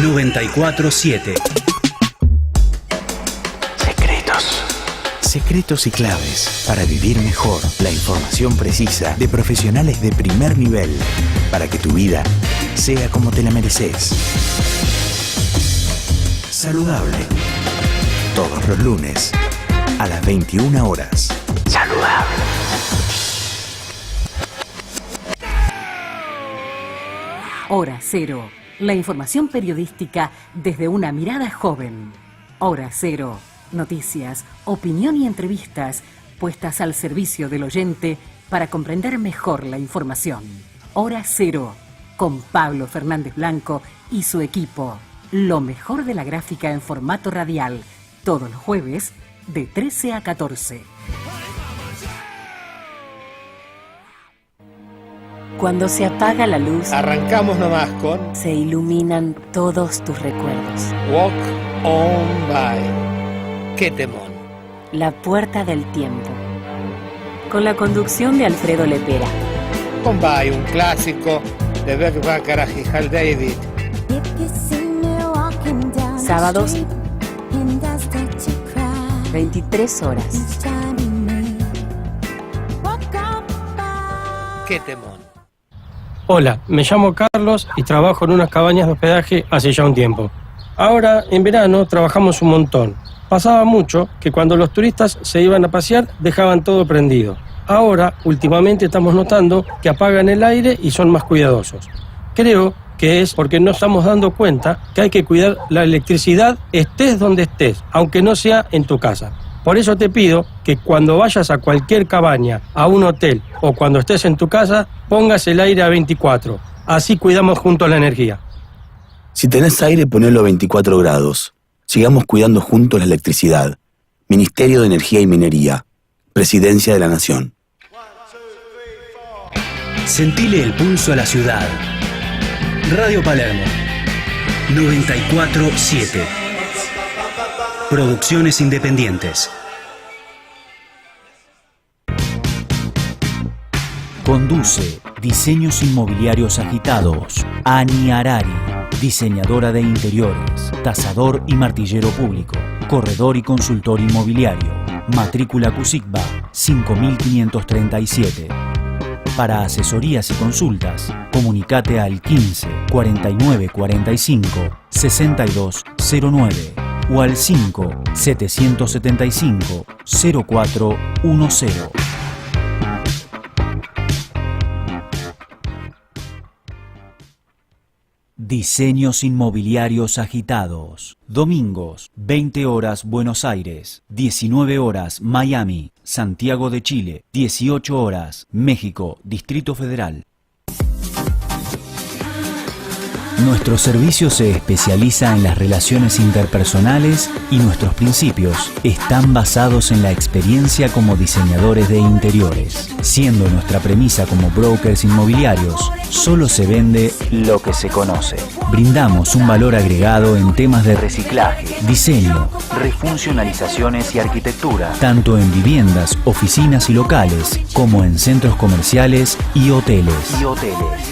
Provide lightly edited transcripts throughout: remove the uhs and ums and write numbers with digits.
94.7. Secretos y claves para vivir mejor. La información precisa de profesionales de primer nivel para que tu vida sea como te la mereces. Saludable. Todos los lunes a las 21 horas. Saludable. Hora Cero. La información periodística desde una mirada joven. Hora Cero. Noticias, opinión y entrevistas puestas al servicio del oyente para comprender mejor la información. Hora Cero, con Pablo Fernández Blanco y su equipo. Lo mejor de la gráfica en formato radial, todos los jueves de 13 a 14. Cuando se apaga la luz, arrancamos nomás con se iluminan todos tus recuerdos. Walk On By. ¡Qué temón! La puerta del tiempo. Con la conducción de Alfredo Lepera. On By, un clásico de Beck Bacharach y Hal David. Sábados, 23 horas. ¡Qué temón! Hola, me llamo Carlos y trabajo en unas cabañas de hospedaje hace ya un tiempo. Ahora, en verano, trabajamos un montón. Pasaba mucho que cuando los turistas se iban a pasear dejaban todo prendido. Ahora, últimamente estamos notando que apagan el aire y son más cuidadosos. Creo que es porque no estamos dando cuenta que hay que cuidar la electricidad estés donde estés, aunque no sea en tu casa. Por eso te pido que cuando vayas a cualquier cabaña, a un hotel o cuando estés en tu casa, pongas el aire a 24. Así cuidamos juntos la energía. Si tenés aire, ponelo a 24 grados. Sigamos cuidando juntos la electricidad. Ministerio de Energía y Minería. Presidencia de la Nación. Sentile el pulso a la ciudad. Radio Palermo. 94.7. Producciones independientes. Conduce Diseños Inmobiliarios Agitados. Ani Arari. Diseñadora de interiores, tasador y martillero público, corredor y consultor inmobiliario, matrícula CUSICBA 5537. Para asesorías y consultas, comunicate al 15 49 45 6209 o al 5 775 0410. Diseños Inmobiliarios Agitados. Domingos, 20 horas Buenos Aires, 19 horas Miami, Santiago de Chile, 18 horas México, Distrito Federal. Nuestro servicio se especializa en las relaciones interpersonales y nuestros principios están basados en la experiencia como diseñadores de interiores. Siendo nuestra premisa como brokers inmobiliarios, solo se vende lo que se conoce. Brindamos un valor agregado en temas de reciclaje, diseño, refuncionalizaciones y arquitectura, tanto en viviendas, oficinas y locales, como en centros comerciales y hoteles.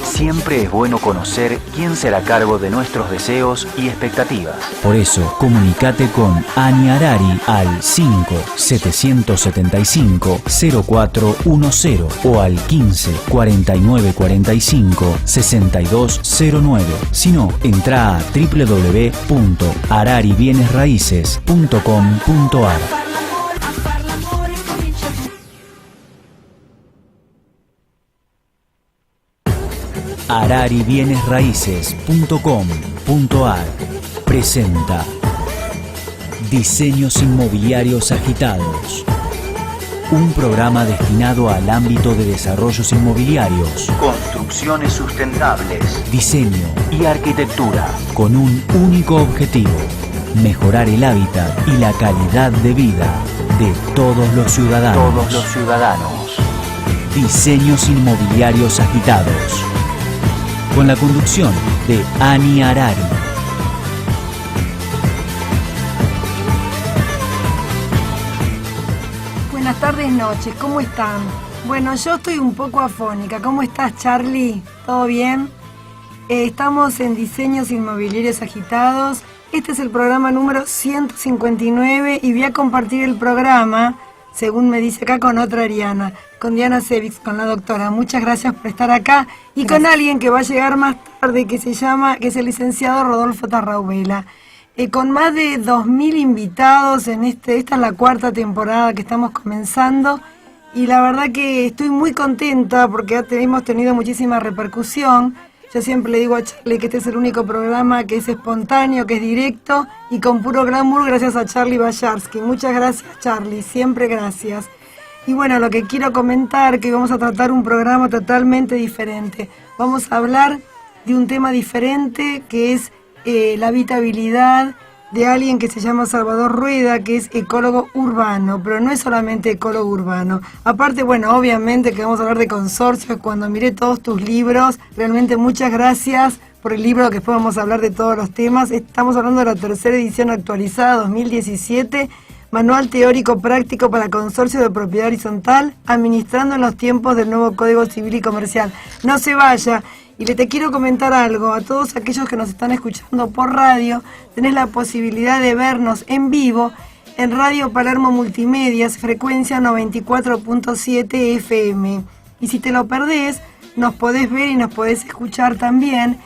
Siempre es bueno conocer quién será a cargo de nuestros deseos y expectativas. Por eso, comunícate con Ani Arari al 5 775 0410 o al 15 49 45 6209. Si no, entra a www.araribienesraices.com.ar. araribienesraices.com.ar presenta Diseños Inmobiliarios Agitados, un programa destinado al ámbito de desarrollos inmobiliarios, construcciones sustentables, diseño y arquitectura, con un único objetivo: mejorar el hábitat y la calidad de vida de todos los ciudadanos. Diseños Inmobiliarios Agitados, con la conducción de Ani Arari. Buenas tardes, noches, ¿cómo están? Bueno, yo estoy un poco afónica. ¿Cómo estás, Charlie? ¿Todo bien? Estamos en Diseños Inmobiliarios Agitados. Este es el programa número 159 y voy a compartir el programa, según me dice acá, con otra Ariana, con Diana Sevix, con la doctora. Muchas gracias por estar acá y gracias. Con alguien que va a llegar más tarde, que es el licenciado Rodolfo Tarraubela. Con más de 2.000 invitados esta es la cuarta temporada que estamos comenzando y la verdad que estoy muy contenta porque hemos tenido muchísima repercusión. Yo siempre le digo a Charlie que este es el único programa que es espontáneo, que es directo y con puro glamour, gracias a Charlie Bayarsky. Muchas gracias, Charlie, siempre gracias. Y bueno, lo que quiero comentar, que vamos a tratar un programa totalmente diferente. Vamos a hablar de un tema diferente que es la habitabilidad de alguien que se llama Salvador Rueda, que es ecólogo urbano, pero no es solamente ecólogo urbano. Aparte, bueno, obviamente que vamos a hablar de consorcios. Cuando miré todos tus libros, realmente muchas gracias por el libro, que después vamos a hablar de todos los temas. Estamos hablando de la tercera edición actualizada, 2017, Manual Teórico Práctico para Consorcio de Propiedad Horizontal, administrando en los tiempos del nuevo Código Civil y Comercial. No se vaya. Y te quiero comentar algo, a todos aquellos que nos están escuchando por radio, tenés la posibilidad de vernos en vivo en Radio Palermo Multimedias, frecuencia 94.7 FM. Y si te lo perdés, nos podés ver y nos podés escuchar también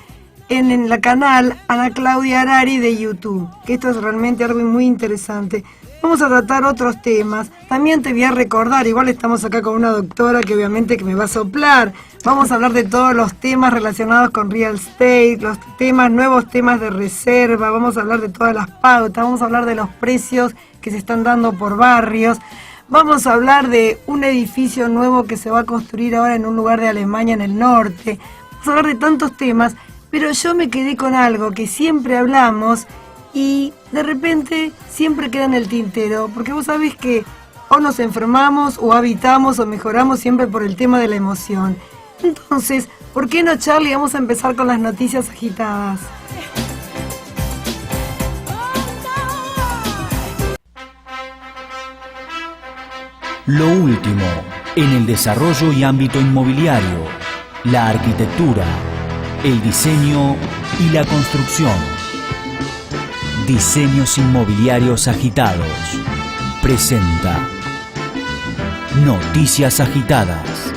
en la canal Ana Claudia Arari de YouTube, que esto es realmente algo muy interesante. Vamos a tratar otros temas. También te voy a recordar, igual estamos acá con una doctora que obviamente que me va a soplar. Vamos a hablar de todos los temas relacionados con real estate, los temas, nuevos temas de reserva. Vamos a hablar de todas las pautas, vamos a hablar de los precios que se están dando por barrios. Vamos a hablar de un edificio nuevo que se va a construir ahora en un lugar de Alemania, en el norte. Vamos a hablar de tantos temas, pero yo me quedé con algo que siempre hablamos y de repente siempre queda en el tintero, porque vos sabés que o nos enfermamos o habitamos o mejoramos siempre por el tema de la emoción. Entonces, ¿por qué no, Charlie? Vamos a empezar con las noticias agitadas. Lo último en el desarrollo y ámbito inmobiliario, la arquitectura, el diseño y la construcción. Diseños Inmobiliarios Agitados presenta Noticias Agitadas.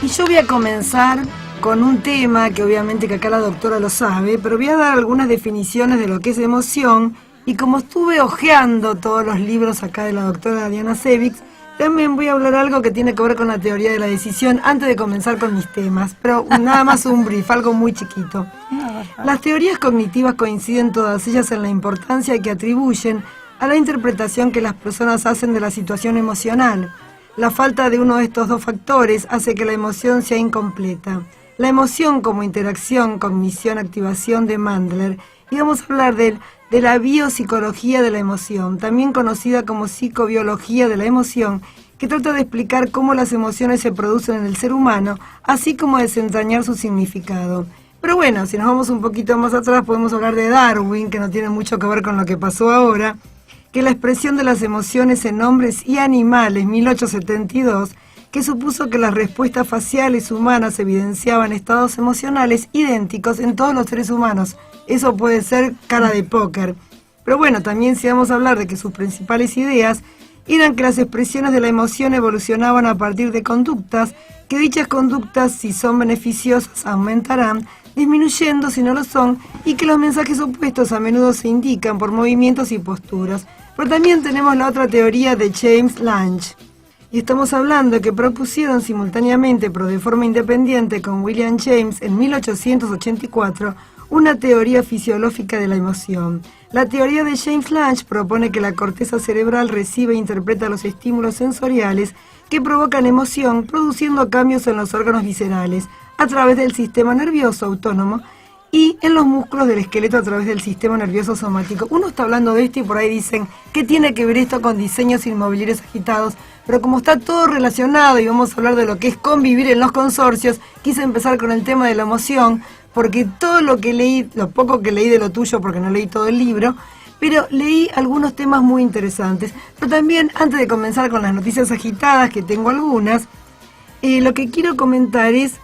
Y yo voy a comenzar con un tema que obviamente que acá la doctora lo sabe, pero voy a dar algunas definiciones de lo que es emoción. Y como estuve hojeando todos los libros acá de la doctora Diana Sevix, también voy a hablar algo que tiene que ver con la teoría de la decisión antes de comenzar con mis temas, pero nada más un brief, algo muy chiquito. Las teorías cognitivas coinciden todas ellas en la importancia que atribuyen a la interpretación que las personas hacen de la situación emocional. La falta de uno de estos dos factores hace que la emoción sea incompleta. La emoción como interacción, cognición, activación de Mandler. Y vamos a hablar de la biopsicología de la emoción, también conocida como psicobiología de la emoción, que trata de explicar cómo las emociones se producen en el ser humano, así como desentrañar su significado. Pero bueno, si nos vamos un poquito más atrás, podemos hablar de Darwin, que no tiene mucho que ver con lo que pasó ahora, que la expresión de las emociones en hombres y animales, 1872, que supuso que las respuestas faciales humanas evidenciaban estados emocionales idénticos en todos los seres humanos. Eso puede ser cara de póker. Pero bueno, también si vamos a hablar de que sus principales ideas eran que las expresiones de la emoción evolucionaban a partir de conductas, que dichas conductas, si son beneficiosas, aumentarán, disminuyendo si no lo son, y que los mensajes opuestos a menudo se indican por movimientos y posturas. Pero también tenemos la otra teoría de James Lange. Y estamos hablando que propusieron simultáneamente, pero de forma independiente, con William James en 1884, una teoría fisiológica de la emoción. La teoría de James Lange propone que la corteza cerebral recibe e interpreta los estímulos sensoriales que provocan emoción, produciendo cambios en los órganos viscerales a través del sistema nervioso autónomo y en los músculos del esqueleto a través del sistema nervioso somático. Uno está hablando de esto y por ahí dicen, ¿qué tiene que ver esto con diseños inmobiliarios agitados? Pero como está todo relacionado y vamos a hablar de lo que es convivir en los consorcios, quise empezar con el tema de la emoción, porque todo lo que leí, lo poco que leí de lo tuyo, porque no leí todo el libro, pero leí algunos temas muy interesantes. Pero también, antes de comenzar con las noticias agitadas, que tengo algunas, Lo que quiero comentar es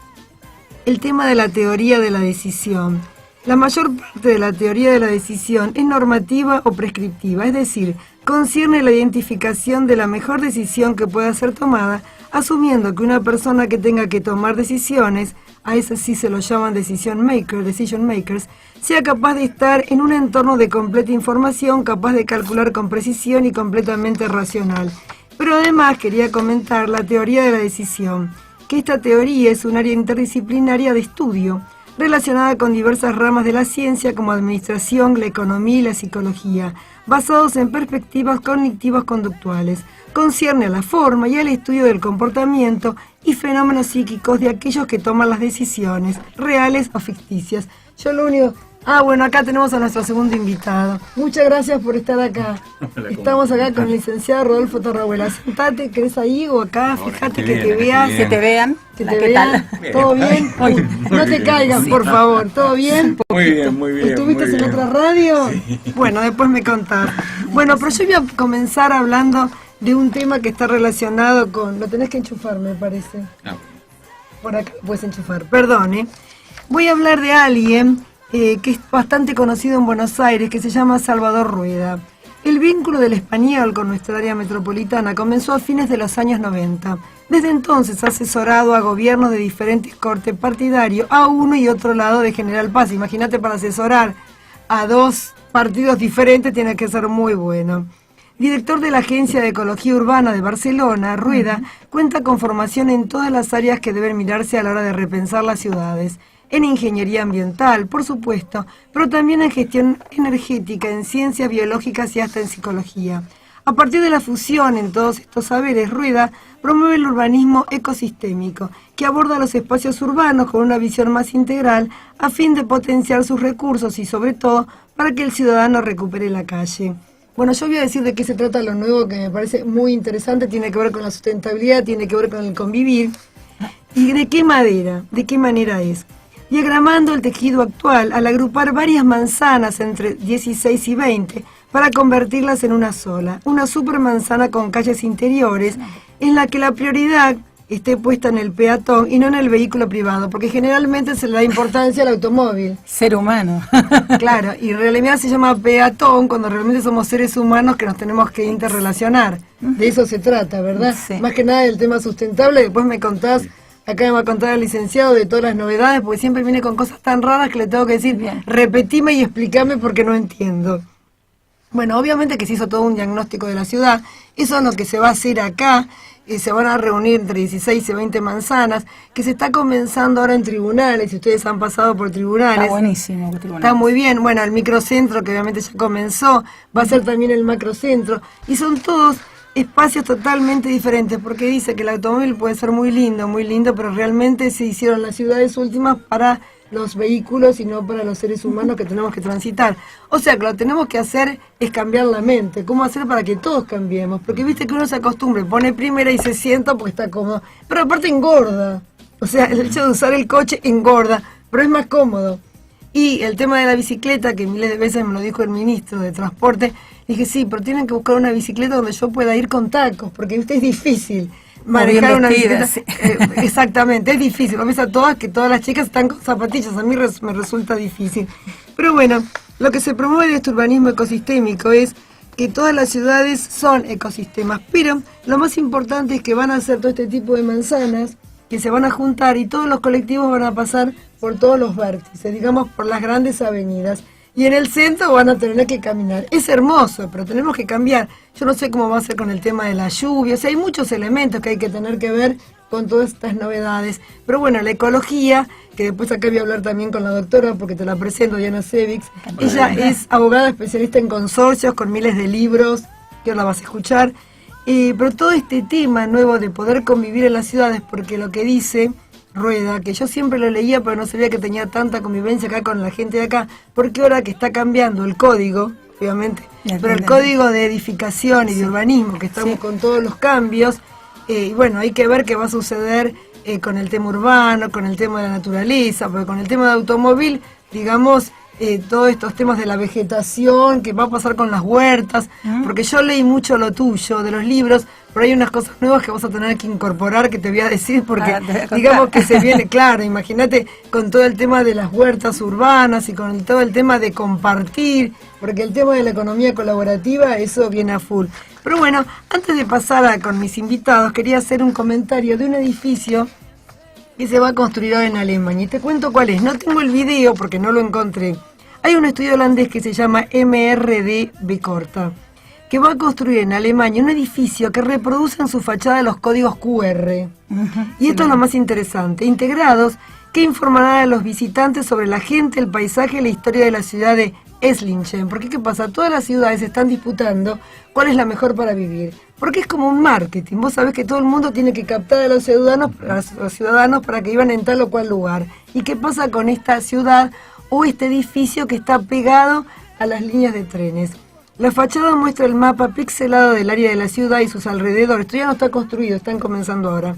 el tema de la teoría de la decisión. La mayor parte de la teoría de la decisión es normativa o prescriptiva, es decir, concierne la identificación de la mejor decisión que pueda ser tomada, asumiendo que una persona que tenga que tomar decisiones, a esas sí se lo llaman decision makers, sea capaz de estar en un entorno de completa información, capaz de calcular con precisión y completamente racional. Pero además quería comentar la teoría de la decisión, que esta teoría es un área interdisciplinaria de estudio, relacionada con diversas ramas de la ciencia como administración, la economía y la psicología, basados en perspectivas cognitivas conductuales. Concierne a la forma y al estudio del comportamiento y fenómenos psíquicos de aquellos que toman las decisiones, reales o ficticias. Yo lo único... bueno, acá tenemos a nuestro segundo invitado. Muchas gracias por estar acá. Estamos acá con el licenciado Rodolfo Torrabuela. Sentate, ¿querés ahí o acá? Fíjate que te veas. Que te vean. Que te vean. ¿Todo bien? No te caigas, por favor. ¿Todo bien? Muy bien, muy bien. ¿Estuviste en otra radio? Sí. Bueno, después me contás. Bueno, pero yo voy a comenzar hablando de un tema que está relacionado con... Lo tenés que enchufar, me parece. Por acá lo puedes enchufar. Perdón, Voy a hablar de alguien... que es bastante conocido en Buenos Aires, que se llama Salvador Rueda. El vínculo del español con nuestra área metropolitana comenzó a fines de los años 90. Desde entonces ha asesorado a gobiernos de diferentes cortes partidarios a uno y otro lado de General Paz. Imagínate, para asesorar a dos partidos diferentes tiene que ser muy bueno. Director de la Agencia de Ecología Urbana de Barcelona, Rueda cuenta con formación en todas las áreas que deben mirarse a la hora de repensar las ciudades. En ingeniería ambiental, por supuesto, pero también en gestión energética, en ciencias biológicas y hasta en psicología. A partir de la fusión en todos estos saberes, Rueda promueve el urbanismo ecosistémico, que aborda los espacios urbanos con una visión más integral a fin de potenciar sus recursos y, sobre todo, para que el ciudadano recupere la calle. Bueno, yo voy a decir de qué se trata lo nuevo, que me parece muy interesante, tiene que ver con la sustentabilidad, tiene que ver con el convivir. ¿Y de qué manera es? Diagramando el tejido actual al agrupar varias manzanas entre 16 y 20 para convertirlas en una sola, una supermanzana con calles interiores en la que la prioridad esté puesta en el peatón y no en el vehículo privado, porque generalmente se le da importancia al automóvil. Ser humano. Claro, y en realidad se llama peatón cuando realmente somos seres humanos que nos tenemos que interrelacionar. De eso se trata, ¿verdad? Sí. Más que nada del tema sustentable, después me contás. Acá me va a contar el licenciado de todas las novedades, porque siempre viene con cosas tan raras que le tengo que decir, repetime y explícame porque no entiendo. Bueno, obviamente que se hizo todo un diagnóstico de la ciudad, eso es lo que se va a hacer acá, se van a reunir entre 16 y 20 manzanas, que se está comenzando ahora en tribunales, si ustedes han pasado por tribunales. Está buenísimo el tribunal. Está muy bien, bueno, el microcentro, que obviamente ya comenzó, va a ser también el macrocentro, y son todos... espacios totalmente diferentes, porque dice que el automóvil puede ser muy lindo, pero realmente se hicieron las ciudades últimas para los vehículos y no para los seres humanos que tenemos que transitar. O sea, que lo que tenemos que hacer es cambiar la mente. ¿Cómo hacer para que todos cambiemos? Porque viste que uno se acostumbre, pone primera y se sienta porque está cómodo, pero aparte engorda. O sea, el hecho de usar el coche engorda, pero es más cómodo. Y el tema de la bicicleta, que miles de veces me lo dijo el ministro de Transporte, dije, sí, pero tienen que buscar una bicicleta donde yo pueda ir con tacos, porque es difícil manejar una bicicleta. Sí. Exactamente, es difícil. Lo ves a todas, que todas las chicas están con zapatillas, a mí me resulta difícil. Pero bueno, lo que se promueve de este urbanismo ecosistémico es que todas las ciudades son ecosistemas, pero lo más importante es que van a hacer todo este tipo de manzanas, que se van a juntar y todos los colectivos van a pasar por todos los vértices, digamos por las grandes avenidas. Y en el centro van a tener que caminar. Es hermoso, pero tenemos que cambiar. Yo no sé cómo va a ser con el tema de la lluvia. O sea, hay muchos elementos que hay que tener que ver con todas estas novedades. Pero bueno, la ecología, que después acá voy a hablar también con la doctora, porque te la presento, Diana Sevix. Ella es abogada especialista en consorcios, con miles de libros, que ahora la vas a escuchar. Pero todo este tema nuevo de poder convivir en las ciudades, porque lo que dice Rueda, que yo siempre lo leía pero no sabía que tenía tanta convivencia acá con la gente de acá, porque ahora que está cambiando el código, obviamente, pero el código de edificación y de urbanismo, que estamos con todos los cambios, y bueno, hay que ver qué va a suceder con el tema urbano, con el tema de la naturaleza, porque con el tema de automóvil, digamos, todos estos temas de la vegetación, qué va a pasar con las huertas, porque yo leí mucho lo tuyo, de los libros, pero hay unas cosas nuevas que vas a tener que incorporar, que te voy a decir, porque digamos que se viene, claro, imagínate con todo el tema de las huertas urbanas y con todo el tema de compartir, porque el tema de la economía colaborativa, eso viene a full. Pero bueno, antes de pasar con mis invitados, quería hacer un comentario de un edificio que se va a construir ahora en Alemania. Y te cuento cuál es. No tengo el video porque no lo encontré. Hay un estudio holandés que se llama MRD Corta, que va a construir en Alemania un edificio que reproduce en su fachada los códigos QR. Y esto es lo más interesante. Integrados que informarán a los visitantes sobre la gente, el paisaje y la historia de la ciudad de Esslingen. Porque ¿qué pasa? Todas las ciudades están disputando cuál es la mejor para vivir. Porque es como un marketing. Vos sabés que todo el mundo tiene que captar a los ciudadanos para que vivan en tal o cual lugar. ¿Y qué pasa con esta ciudad o este edificio que está pegado a las líneas de trenes? La fachada muestra el mapa pixelado del área de la ciudad y sus alrededores. Esto ya no está construido, están comenzando ahora.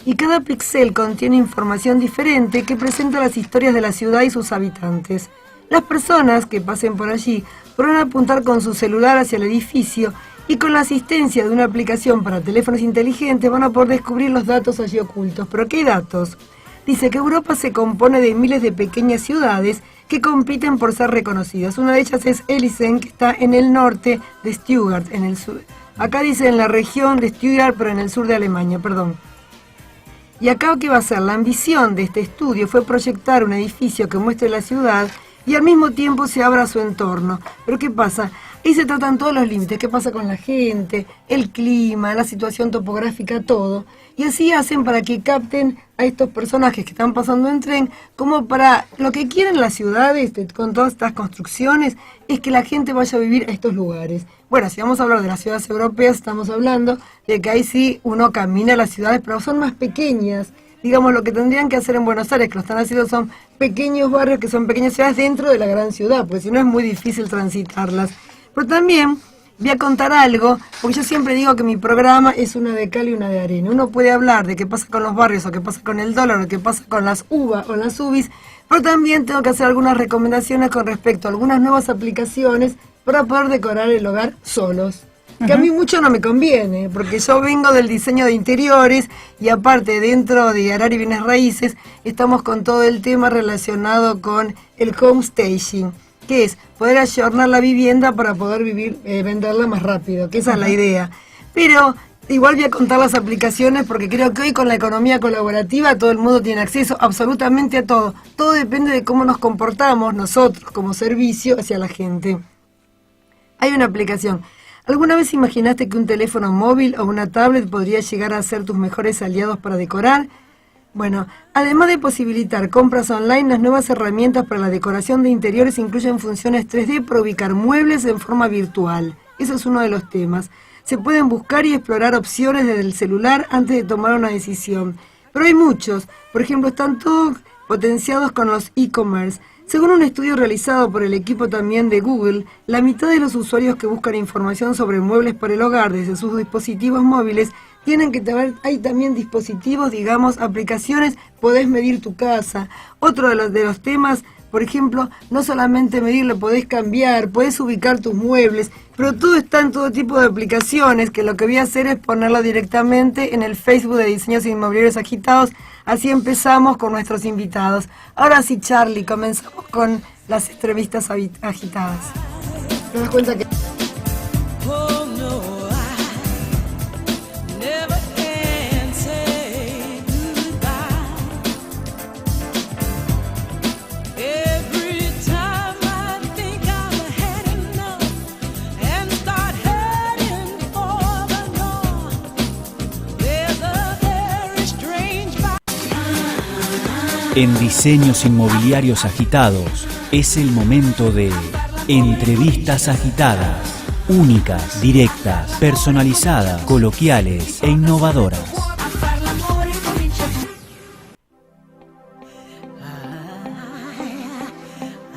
Y cada píxel contiene información diferente que presenta las historias de la ciudad y sus habitantes. Las personas que pasen por allí podrán apuntar con su celular hacia el edificio y con la asistencia de una aplicación para teléfonos inteligentes van a poder descubrir los datos allí ocultos. ¿Pero qué datos? Dice que Europa se compone de miles de pequeñas ciudades que compiten por ser reconocidas. Una de ellas es Esslingen, que está en el norte de Stuttgart, en el sur. Acá dice en la región de Stuttgart, pero en el sur de Alemania, perdón. Y acá, ¿qué va a ser? La ambición de este estudio fue proyectar un edificio que muestre la ciudad y al mismo tiempo se abra su entorno. ¿Pero qué pasa? Ahí se tratan todos los límites. ¿Qué pasa con la gente, el clima, la situación topográfica, todo? Y así hacen para que capten a estos personajes que están pasando en tren, como para lo que quieren las ciudades, con todas estas construcciones, es que la gente vaya a vivir a estos lugares. Bueno, si vamos a hablar de las ciudades europeas, estamos hablando de que ahí sí uno camina a las ciudades, pero son más pequeñas. Digamos, lo que tendrían que hacer en Buenos Aires, que lo están haciendo, son pequeños barrios que son pequeñas ciudades dentro de la gran ciudad, porque si no es muy difícil transitarlas. Pero también voy a contar algo, porque yo siempre digo que mi programa es una de cal y una de arena. Uno puede hablar de qué pasa con los barrios, o qué pasa con el dólar, o qué pasa con las uvas o las UBIs, pero también tengo que hacer algunas recomendaciones con respecto a algunas nuevas aplicaciones para poder decorar el hogar solos. Que a mí mucho no me conviene, porque yo vengo del diseño de interiores y aparte dentro de Arar y Bienes Raíces estamos con todo el tema relacionado con el home staging, que es poder ayornar la vivienda para poder venderla más rápido, que esa es la idea. Pero igual voy a contar las aplicaciones porque creo que hoy con la economía colaborativa todo el mundo tiene acceso absolutamente a todo. Todo depende de cómo nos comportamos nosotros como servicio hacia la gente. Hay una aplicación. ¿Alguna vez imaginaste que un teléfono móvil o una tablet podría llegar a ser tus mejores aliados para decorar? Bueno, además de posibilitar compras online, las nuevas herramientas para la decoración de interiores incluyen funciones 3D para ubicar muebles en forma virtual. Eso es uno de los temas. Se pueden buscar y explorar opciones desde el celular antes de tomar una decisión. Pero hay muchos. Por ejemplo, están todos potenciados con los e-commerce. Según un estudio realizado por el equipo también de Google, la mitad de los usuarios que buscan información sobre muebles para el hogar desde sus dispositivos móviles tienen que tener, hay también dispositivos, digamos, aplicaciones, podés medir tu casa. Otro de los temas, por ejemplo, no solamente medirlo, podés cambiar, podés ubicar tus muebles, pero todo está en todo tipo de aplicaciones, que lo que voy a hacer es ponerlo directamente en el Facebook de Diseños Inmobiliarios Agitados. Así empezamos con nuestros invitados. Ahora sí, Charlie, comenzamos con las entrevistas agitadas. ¿Te das cuenta que...? En Diseños Inmobiliarios Agitados es el momento de entrevistas agitadas, únicas, directas, personalizadas, coloquiales e innovadoras.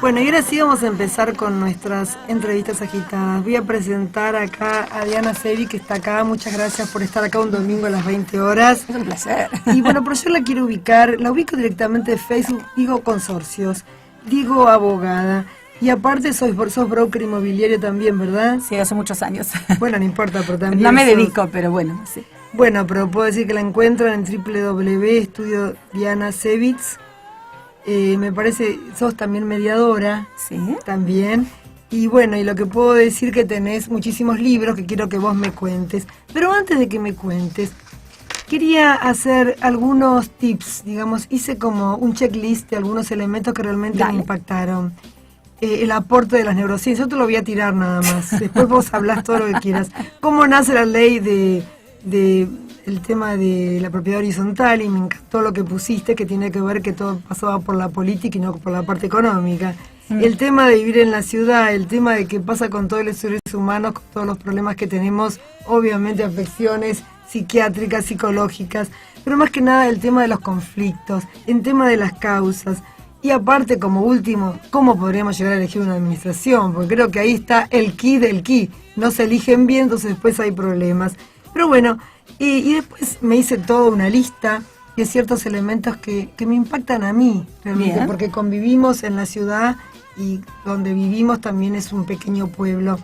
Bueno, y ahora sí vamos a empezar con nuestras entrevistas agitadas. Voy a presentar acá a Diana Sevi, que está acá. Muchas gracias por estar acá un domingo a las 20 horas. Es un placer. Y bueno, pero yo la quiero ubicar, la ubico directamente de Facebook, digo consorcios. Digo abogada. Y aparte sos broker inmobiliario también, ¿verdad? Sí, hace muchos años. Bueno, no importa, pero también No me sos- dedico, pero bueno, sí. Bueno, pero puedo decir que la encuentran en www.estudio Diana Sevitz. Me parece, sos también mediadora. Sí. También. Y bueno, y lo que puedo decir que tenés muchísimos libros que quiero que vos me cuentes. Pero antes de que me cuentes, quería hacer algunos tips, digamos, hice como un checklist de algunos elementos que realmente me impactaron. El aporte de las neurociencias, yo te lo voy a tirar nada más, después vos hablás todo lo que quieras. ¿Cómo nace la ley de el tema de la propiedad horizontal? Y me encantó lo que pusiste, que tiene que ver que todo pasaba por la política y no por la parte económica. El tema de vivir en la ciudad, el tema de qué pasa con todos los seres humanos, con todos los problemas que tenemos, obviamente afecciones psiquiátricas, psicológicas, pero más que nada el tema de los conflictos, el tema de las causas. Y aparte, como último, ¿cómo podríamos llegar a elegir una administración? Porque creo que ahí está el key del key. No se eligen bien, entonces después hay problemas. Pero bueno, y después me hice toda una lista de ciertos elementos que me impactan a mí, realmente, Bien. porque convivimos en la ciudad y donde vivimos también es un pequeño pueblo,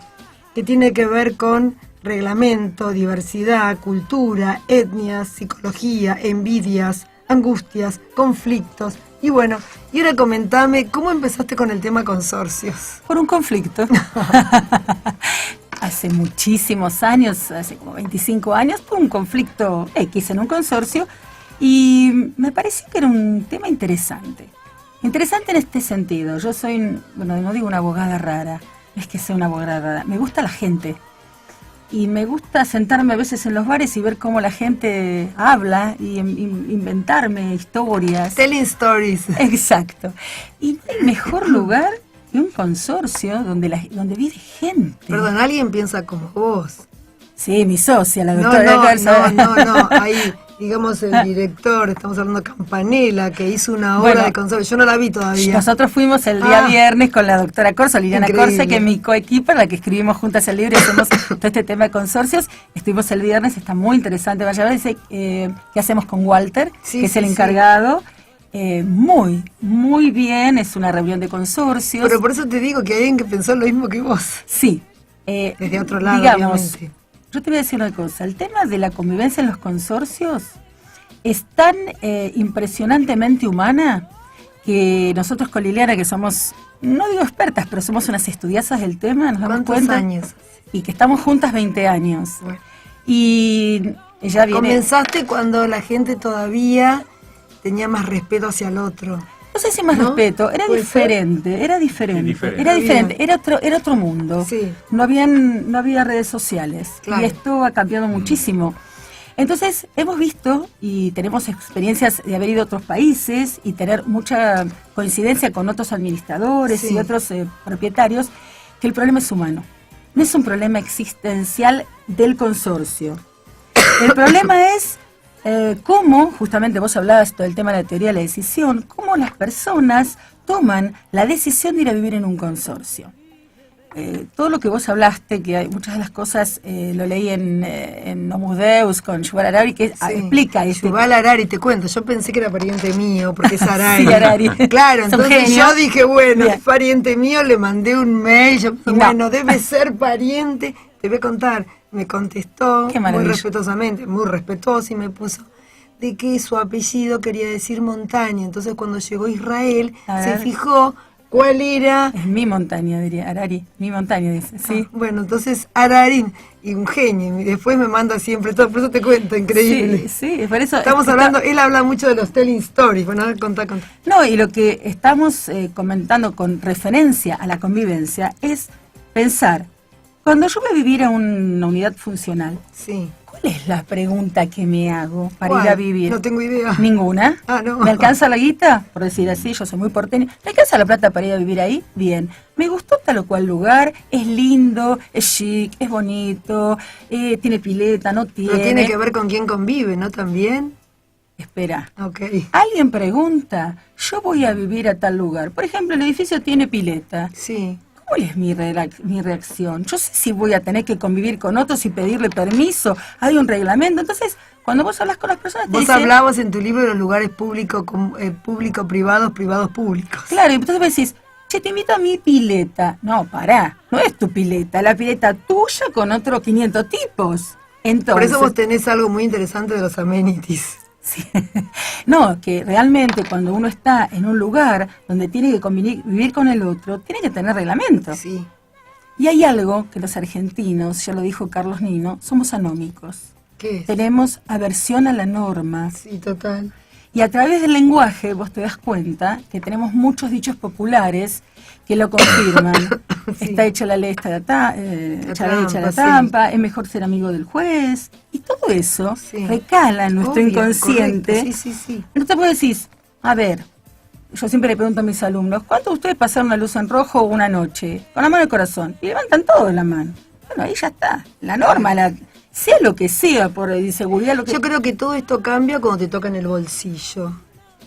que tiene que ver con reglamento, diversidad, cultura, etnias, psicología, envidias, angustias, conflictos. Y bueno, y ahora comentame, ¿cómo empezaste con el tema consorcios? Por un conflicto. Hace muchísimos años, hace como 25 años, por un conflicto X en un consorcio, y me pareció que era un tema interesante. Interesante en este sentido. Yo soy, bueno, no digo una abogada rara, no es que sea una abogada rara, me gusta la gente. Y me gusta sentarme a veces en los bares y ver cómo la gente habla y inventarme historias. Telling stories. Exacto. Y no hay mejor lugar que un consorcio donde vive gente. Perdón, alguien piensa como vos. Sí, mi socia, la doctora. No, ahí, digamos, el director, estamos hablando de Campanella, que hizo una obra de consorcio, yo no la vi todavía. Nosotros fuimos el día viernes con la doctora Corso, Liliana Increíble. Corse, que es mi coequipa, la que escribimos juntas el libro y hacemos todo este tema de consorcios. Estuvimos el viernes, está muy interesante. Vaya a ver qué hacemos con Walter, que es el encargado. Muy bien, es una reunión de consorcios. Pero por eso te digo que hay alguien que pensó lo mismo que vos. Sí. Desde otro lado, digamos, obviamente. yo te voy a decir una cosa, el tema de la convivencia en los consorcios es tan impresionantemente humana que nosotros con Liliana, que somos, no digo expertas, pero somos unas estudiazas del tema, nos damos ¿Cuántos cuenta. años? Y que estamos juntas 20 años. Bueno. Y ella viene... Comenzaste cuando la gente todavía tenía más respeto hacia el otro. No sé si más ¿No? respeto, era diferente, era diferente, era otro mundo. Sí. No había redes sociales. Claro. Y esto ha cambiado muchísimo. Entonces, hemos visto y tenemos experiencias de haber ido a otros países y tener mucha coincidencia con otros administradores y otros propietarios, que el problema es humano. No es un problema existencial del consorcio. El problema es cómo, justamente vos hablabas del tema de la teoría de la decisión, cómo las personas toman la decisión de ir a vivir en un consorcio. Todo lo que vos hablaste, que hay muchas de las cosas, lo leí en Homus Deus con Yuval Harari, que explica esto. Yuval Harari, te cuento, yo pensé que era pariente mío, porque es Harari. Sí, Harari. Claro, Es un entonces genio. yo dije, bueno, Bien. es pariente mío, le mandé un mail, yo pensé, No. bueno, debe ser pariente. Te voy a contar, me contestó Qué muy maravilla. respetuosamente, muy respetuoso, y me puso de que su apellido quería decir montaña. Entonces cuando llegó a Israel, A se ver. fijó cuál era. Es mi montaña, diría Harari. Mi montaña, dice. Sí. Bueno, entonces Harari, y un genio, y después me manda siempre todo, por eso te cuento, increíble. Sí, por eso... Estamos hablando, él habla mucho de los telling stories. Bueno, a ver, contá. No, y lo que estamos comentando con referencia a la convivencia es pensar, cuando yo voy a vivir a una unidad funcional, Sí. ¿cuál es la pregunta que me hago para ¿Cuál? ir a vivir? No tengo idea. ¿Ninguna? Ah, no. ¿Me alcanza la guita? Por decir así, yo soy muy porteña. ¿Me alcanza la plata para ir a vivir ahí? Bien. Me gustó tal o cual lugar, es lindo, es chic, es bonito, tiene pileta, no tiene... Pero tiene que ver con quién convive, ¿no? También. Espera. Ok. Alguien pregunta, yo voy a vivir a tal lugar. Por ejemplo, el edificio tiene pileta. Sí. ¿cuál es mi reacción? Yo sé si voy a tener que convivir con otros y pedirle permiso, hay un reglamento. Entonces, cuando vos hablas con las personas, te Vos dicen, hablabas en tu libro de los lugares público-privados, privados-públicos. claro, y entonces vos decís, che, te invito a mi pileta. No, pará, no es tu pileta, la pileta tuya con otros 500 tipos. Entonces, Por eso vos tenés algo muy interesante de los amenities. sí. No, que realmente cuando uno está en un lugar donde tiene que vivir con el otro, tiene que tener reglamentos. Sí. Y hay algo que los argentinos, ya lo dijo Carlos Nino, somos anómicos. ¿Qué es? Tenemos aversión a la norma. Sí, total. Y a través del lenguaje vos te das cuenta que tenemos muchos dichos populares que lo confirman. Sí. Está hecha la ley, está hecha la ley, hecha la sí. trampa, es mejor ser amigo del juez. Y todo eso Sí. recala en nuestro Obvio, inconsciente. correcto. Sí, sí, sí. Entonces vos decís, a ver, yo siempre le pregunto a mis alumnos, ¿cuántos de ustedes pasaron una luz en rojo una noche? Con la mano al corazón. Y levantan todo la mano. Bueno, ahí ya está. La norma, sea lo que sea, por inseguridad, lo que... Yo creo que todo esto cambia cuando te toca en el bolsillo,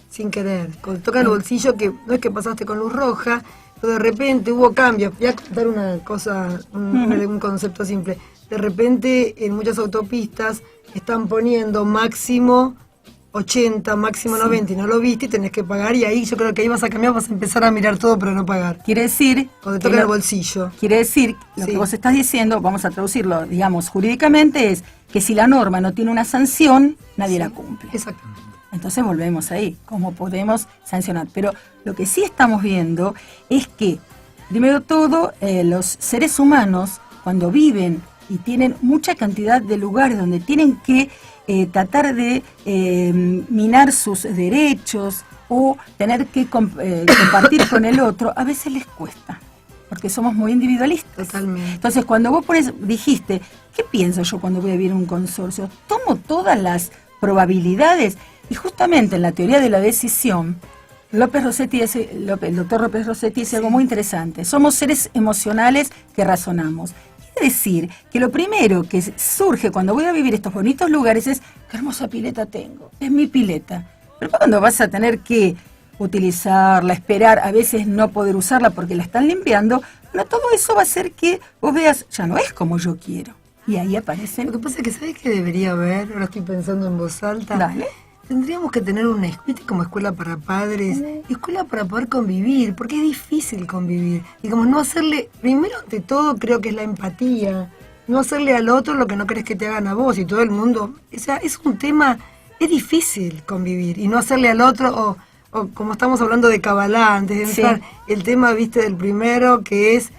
sin querer. Cuando te toca en el bolsillo, que no es que pasaste con luz roja, pero de repente hubo cambios. Voy a contar una cosa, un concepto simple. De repente, en muchas autopistas están poniendo máximo 80, máximo 90, y no lo viste y tenés que pagar, y ahí yo creo que ahí vas a cambiar, vas a empezar a mirar todo pero no pagar. Quiere decir... Cuando te toca en el bolsillo. Quiere decir, lo Sí. que vos estás diciendo, vamos a traducirlo, digamos, jurídicamente, es que si la norma no tiene una sanción, nadie la cumple. Exactamente. Entonces volvemos ahí, ¿cómo podemos sancionar? Pero lo que sí estamos viendo es que, primero todo, los seres humanos, cuando viven y tienen mucha cantidad de lugares donde tienen que tratar de minar sus derechos o tener que compartir con el otro, a veces les cuesta, porque somos muy individualistas. Totalmente. Entonces, cuando vos dijiste, ¿qué pienso yo cuando voy a vivir en un consorcio? Tomo todas las probabilidades, y justamente en la teoría de la decisión, el doctor López Rossetti dice algo muy interesante. Somos seres emocionales que razonamos. Quiere decir que lo primero que surge cuando voy a vivir estos bonitos lugares es, qué hermosa pileta tengo, es mi pileta. Pero cuando vas a tener que utilizarla, esperar, a veces no poder usarla porque la están limpiando, bueno, todo eso va a hacer que vos veas, ya no es como yo quiero. Y ahí aparecen... Lo que pasa es que, ¿sabes qué debería haber? Ahora estoy pensando en voz alta. Dale. Tendríamos que tener una escuela como escuela para padres, escuela para poder convivir, porque es difícil convivir. Y como no hacerle, primero ante todo creo que es la empatía, no hacerle al otro lo que no querés que te hagan a vos y todo el mundo. O sea, es un tema, es difícil convivir y no hacerle al otro, o como estamos hablando de Kabbalah antes de entrar, el tema, viste, del primero que es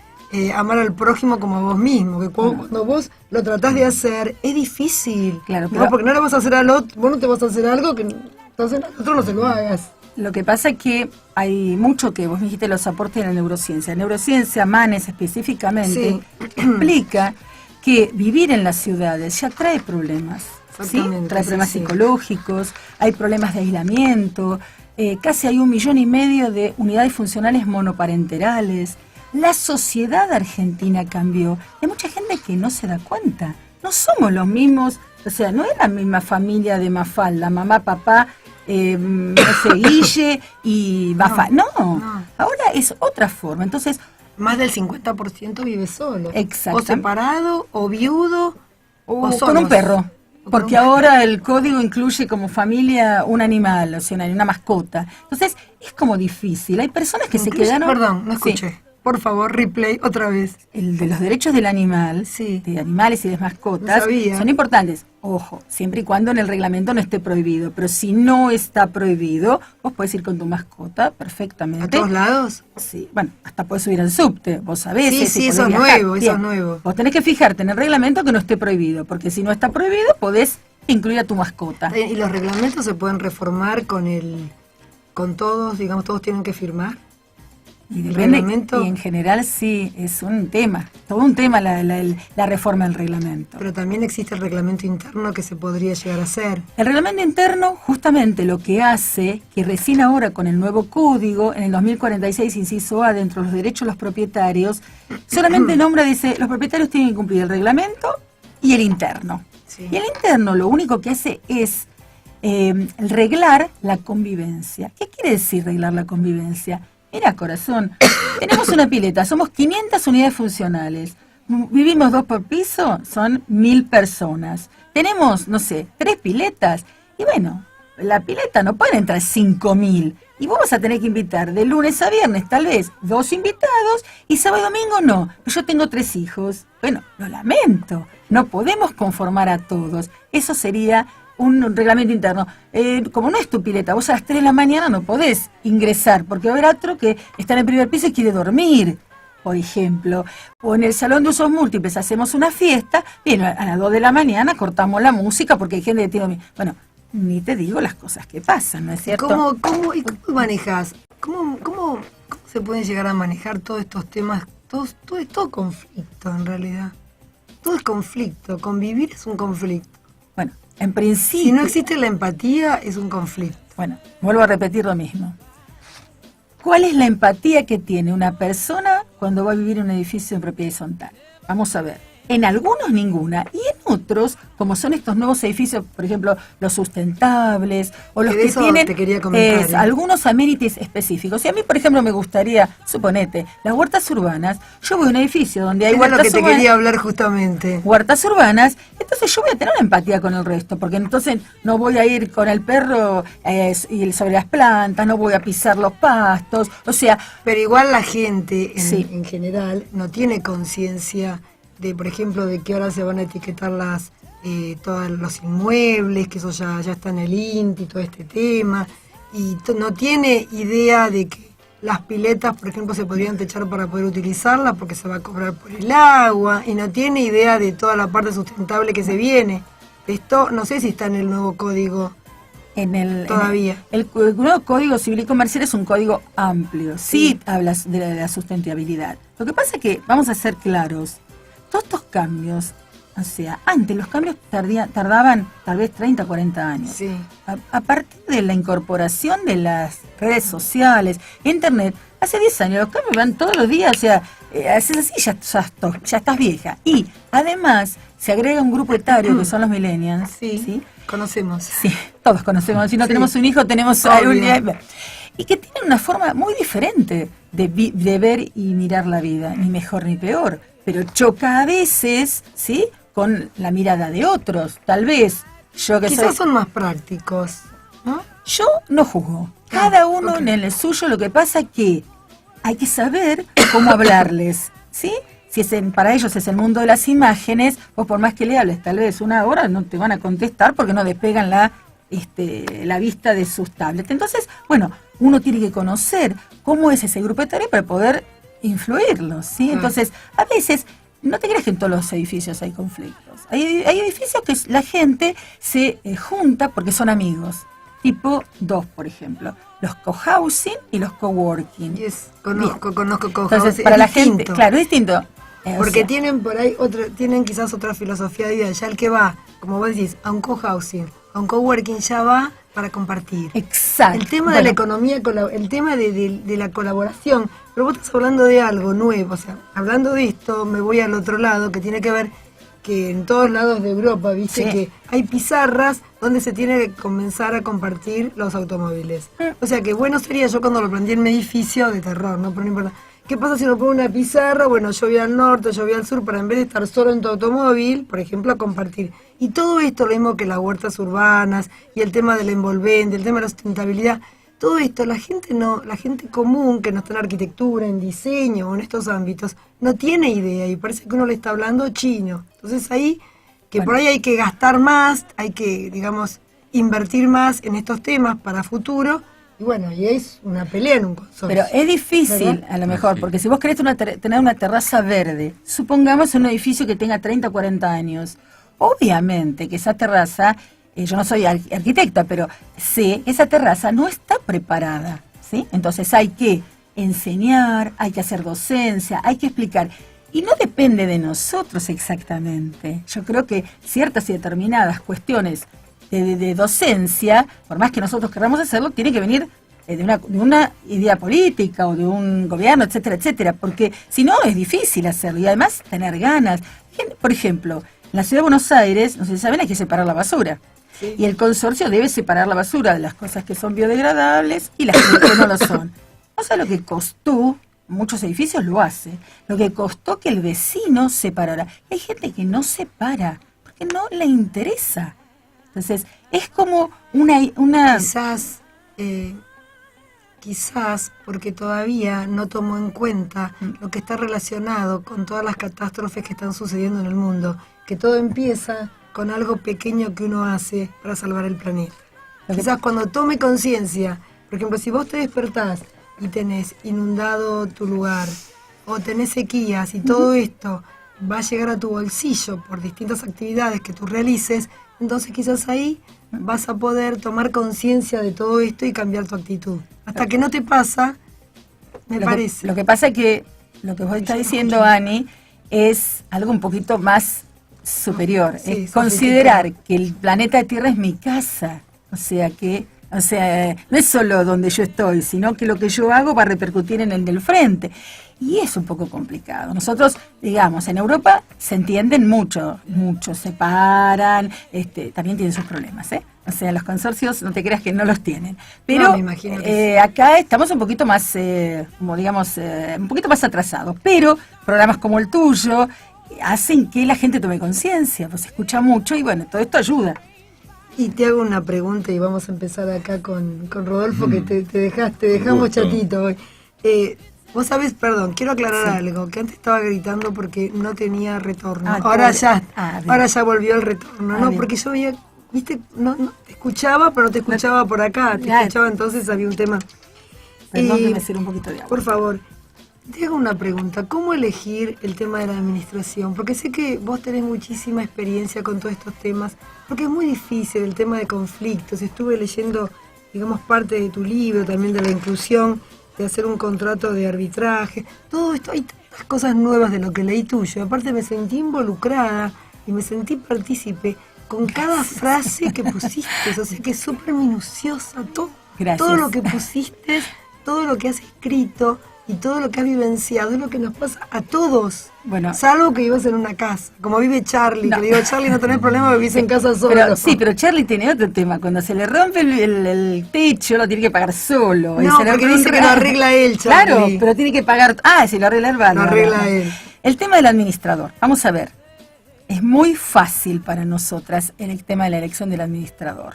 amar al prójimo como a vos mismo, que cuando vos lo tratás de hacer, es difícil. Claro, No, porque no le vas a hacer al otro, vos no te vas a hacer algo que entonces al otro no se lo hagas. Lo que pasa es que hay mucho que vos dijiste los aportes de la neurociencia. La neurociencia, Manes específicamente, explica que vivir en las ciudades ya trae problemas. ¿Sí? Trae problemas psicológicos, hay problemas de aislamiento, casi hay 1,5 millones de unidades funcionales monoparenterales. La sociedad argentina cambió. Hay mucha gente que no se da cuenta. No somos los mismos, o sea, no es la misma familia de Mafalda, mamá, papá, no sé, Guille y Mafalda. No, ahora es otra forma. Entonces, más del 50% vive solo. Exacto. O separado, o viudo, o con solos. un perro. Porque ahora el código incluye como familia un animal, o sea, una mascota. Entonces, es como difícil. Hay personas que se quedaron... Perdón, no escuché. Sí. Por favor, replay otra vez. El de los derechos del animal, de animales y de mascotas, son importantes. Ojo, siempre y cuando en el reglamento no esté prohibido. Pero si no está prohibido, vos podés ir con tu mascota perfectamente. ¿A todos lados? Sí, bueno, hasta podés subir al subte, vos sabés. Sí, eso es nuevo, eso es nuevo. Vos tenés que fijarte en el reglamento que no esté prohibido, porque si no está prohibido, podés incluir a tu mascota. ¿Y los reglamentos se pueden reformar con todos, digamos, todos tienen que firmar? Y en general sí, es un tema, todo un tema la reforma del reglamento. Pero también existe el reglamento interno que se podría llegar a hacer. El reglamento interno justamente lo que hace, que recién ahora con el nuevo código, en el 2046, inciso A, dentro de los derechos de los propietarios, solamente nombra, dice, los propietarios tienen que cumplir el reglamento y el interno. Sí. Y el interno lo único que hace es reglar la convivencia. ¿Qué quiere decir reglar la convivencia? Mira, corazón, tenemos una pileta, somos 500 unidades funcionales. Vivimos 2 por piso, son 1000 personas. Tenemos, no sé, 3 piletas. Y bueno, la pileta no puede entrar 5000. Y vamos a tener que invitar de lunes a viernes, tal vez, 2 invitados, y sábado y domingo no. Yo tengo 3 hijos. Bueno, lo lamento. No podemos conformar a todos. Eso sería un reglamento interno. Como no es tu pileta, vos a las 3 de la mañana no podés ingresar, porque va a haber otro que está en el primer piso y quiere dormir, por ejemplo. O en el salón de usos múltiples hacemos una fiesta, bien, a las 2 de la mañana cortamos la música porque hay gente que tiene... Bueno, ni te digo las cosas que pasan, ¿no es cierto? ¿Cómo manejas? ¿Cómo se pueden llegar a manejar todos estos temas? Todo es todo conflicto, en realidad. Todo es conflicto. Convivir es un conflicto. Bueno, en principio... Si no existe la empatía, es un conflicto. Bueno, vuelvo a repetir lo mismo. ¿Cuál es la empatía que tiene una persona cuando va a vivir en un edificio en propiedad horizontal? Vamos a ver. En algunos ninguna, y en otros, como son estos nuevos edificios, por ejemplo, los sustentables, o los que tienen algunos amenities específicos. Y a mí, por ejemplo, me gustaría, suponete, las huertas urbanas. Yo voy a un edificio donde hay huertas urbanas. Es lo que te quería hablar justamente. Huertas urbanas, entonces yo voy a tener una empatía con el resto, porque entonces no voy a ir con el perro y sobre las plantas, no voy a pisar los pastos, o sea... Pero igual la gente, en general, no tiene conciencia de, por ejemplo, de que ahora se van a etiquetar todos los inmuebles, que eso ya está en el INTI, todo este tema, y no tiene idea de que las piletas, por ejemplo, se podrían techar para poder utilizarlas porque se va a cobrar por el agua, y no tiene idea de toda la parte sustentable que se viene. Esto no sé si está en el nuevo código todavía. El nuevo Código Civil y Comercial es un código amplio, sí hablas de la sustentabilidad. Lo que pasa es que, vamos a ser claros, todos estos cambios, o sea, antes los cambios tardaban tal vez 30, 40 años. Sí. A partir de la incorporación de las redes sociales, internet, hace 10 años los cambios van todos los días, o sea, haces así ya estás vieja. Y además se agrega un grupo etario que son los millennials. Sí, conocemos. Sí, todos conocemos. Si no tenemos un hijo, tenemos un... Y que tienen una forma muy diferente de ver y mirar la vida, ni mejor ni peor. Pero choca a veces, ¿sí?, con la mirada de otros. Tal vez yo que quizás son más prácticos, ¿no? Yo no juzgo. Cada uno en el suyo. Lo que pasa es que hay que saber cómo hablarles, ¿sí? Si para ellos es el mundo de las imágenes, vos por más que le hables tal vez una hora no te van a contestar porque no despegan la vista de sus tablets. Entonces, bueno, uno tiene que conocer cómo es ese grupo etario para poder influirlos, ¿sí? Entonces, a veces, no te creas que en todos los edificios hay conflictos. Hay edificios que la gente se junta porque son amigos. Tipo 2, por ejemplo. Los cohousing y los coworking. Conozco cohousing. Entonces, para la gente, claro, es distinto. Porque tienen por ahí tienen quizás otra filosofía de vida. Ya el que va, como vos decís, a un cohousing, a un coworking, ya va para compartir. Exacto. El tema de la economía, el tema de la colaboración. Pero vos estás hablando de algo nuevo. O sea, hablando de esto, me voy al otro lado, que tiene que ver que en todos lados de Europa, viste, que hay pizarras donde se tiene que comenzar a compartir los automóviles. O sea, que bueno sería, yo cuando lo planteé en mi edificio, de terror, ¿no? Pero no importa. ¿Qué pasa si no pongo una pizarra? Bueno, yo voy al norte, yo voy al sur, para en vez de estar solo en tu automóvil, por ejemplo, a compartir. Y todo esto, lo mismo que las huertas urbanas, y el tema del envolvente, el tema de la sustentabilidad, todo esto, la gente común que no está en arquitectura, en diseño o en estos ámbitos, no tiene idea y parece que uno le está hablando chino. Entonces ahí, que por ahí hay que gastar más, hay que, digamos, invertir más en estos temas para futuro. Y bueno, y es una pelea en un consorcio. Pero es difícil, ¿verdad? A lo mejor, porque si vos querés tener una terraza verde, supongamos un edificio que tenga 30 o 40 años, obviamente que esa terraza, yo no soy arquitecta, pero sé, esa terraza no está preparada, ¿sí? Entonces hay que enseñar, hay que hacer docencia, hay que explicar. Y no depende de nosotros exactamente. Yo creo que ciertas y determinadas cuestiones de docencia, por más que nosotros queramos hacerlo, tiene que venir de una idea política o de un gobierno, etcétera, etcétera, porque si no es difícil hacerlo y además tener ganas. Por ejemplo, en la ciudad de Buenos Aires, no sé si saben, hay que separar la basura. Sí. Y el consorcio debe separar la basura de las cosas que son biodegradables y las que no lo son. O sea, lo que costó, muchos edificios lo hace, lo que costó que el vecino se parara. Y hay gente que no se para, porque no le interesa. Entonces, es como una Quizás porque todavía no tomó en cuenta lo que está relacionado con todas las catástrofes que están sucediendo en el mundo, que todo empieza con algo pequeño que uno hace para salvar el planeta. Quizás cuando tome conciencia, por ejemplo, si vos te despertás y tenés inundado tu lugar, o tenés sequías y todo esto va a llegar a tu bolsillo por distintas actividades que tú realices, entonces quizás ahí vas a poder tomar conciencia de todo esto y cambiar tu actitud. Hasta que no te pasa, me parece. Lo que pasa es que lo que vos estás diciendo, Ani, es algo un poquito más superior. Sí, es considerar que el planeta Tierra es mi casa. O sea, no es solo donde yo estoy, sino que lo que yo hago va a repercutir en el del frente. Y es un poco complicado. Nosotros, digamos, en Europa se entienden mucho, se paran, también tienen sus problemas, ¿eh? O sea, los consorcios, no te creas que no los tienen. Pero no, me imagino que sí. Acá estamos un poquito más, como digamos, un poquito más atrasados. Pero programas como el tuyo hacen que la gente tome conciencia, pues se escucha mucho y bueno, todo esto ayuda. Y te hago una pregunta y vamos a empezar acá con Rodolfo, que te dejamos chatito hoy. Vos sabés, perdón, quiero aclarar algo, que antes estaba gritando porque no tenía retorno. Ahora ya volvió el retorno, ¿no? Bien. Porque yo veía, viste, no te escuchaba, pero no te escuchaba por acá, te escuchaba, entonces había un tema. Perdón, que me sirva un poquito de agua. Por favor, te hago una pregunta, ¿cómo elegir el tema de la administración? Porque sé que vos tenés muchísima experiencia con todos estos temas, porque es muy difícil el tema de conflictos. Estuve leyendo, digamos, parte de tu libro, también de la inclusión, de hacer un contrato de arbitraje, todo esto, hay tantas cosas nuevas de lo que leí tuyo. Aparte me sentí involucrada y me sentí partícipe con cada frase que pusiste, o sea que es súper minuciosa, todo lo que pusiste, todo lo que has escrito y todo lo que has vivenciado es lo que nos pasa a todos. Bueno, salvo que vivas en una casa, como vive Charlie, que le digo, Charlie, no tenés problema, vivís en casa solo. Pero Charlie tiene otro tema, cuando se le rompe el techo lo tiene que pagar solo. No, porque dice que lo arregla él, Charlie. Claro, pero tiene que pagar, si lo arregla él, lo arregla él. El tema del administrador, vamos a ver, es muy fácil para nosotras en el tema de la elección del administrador.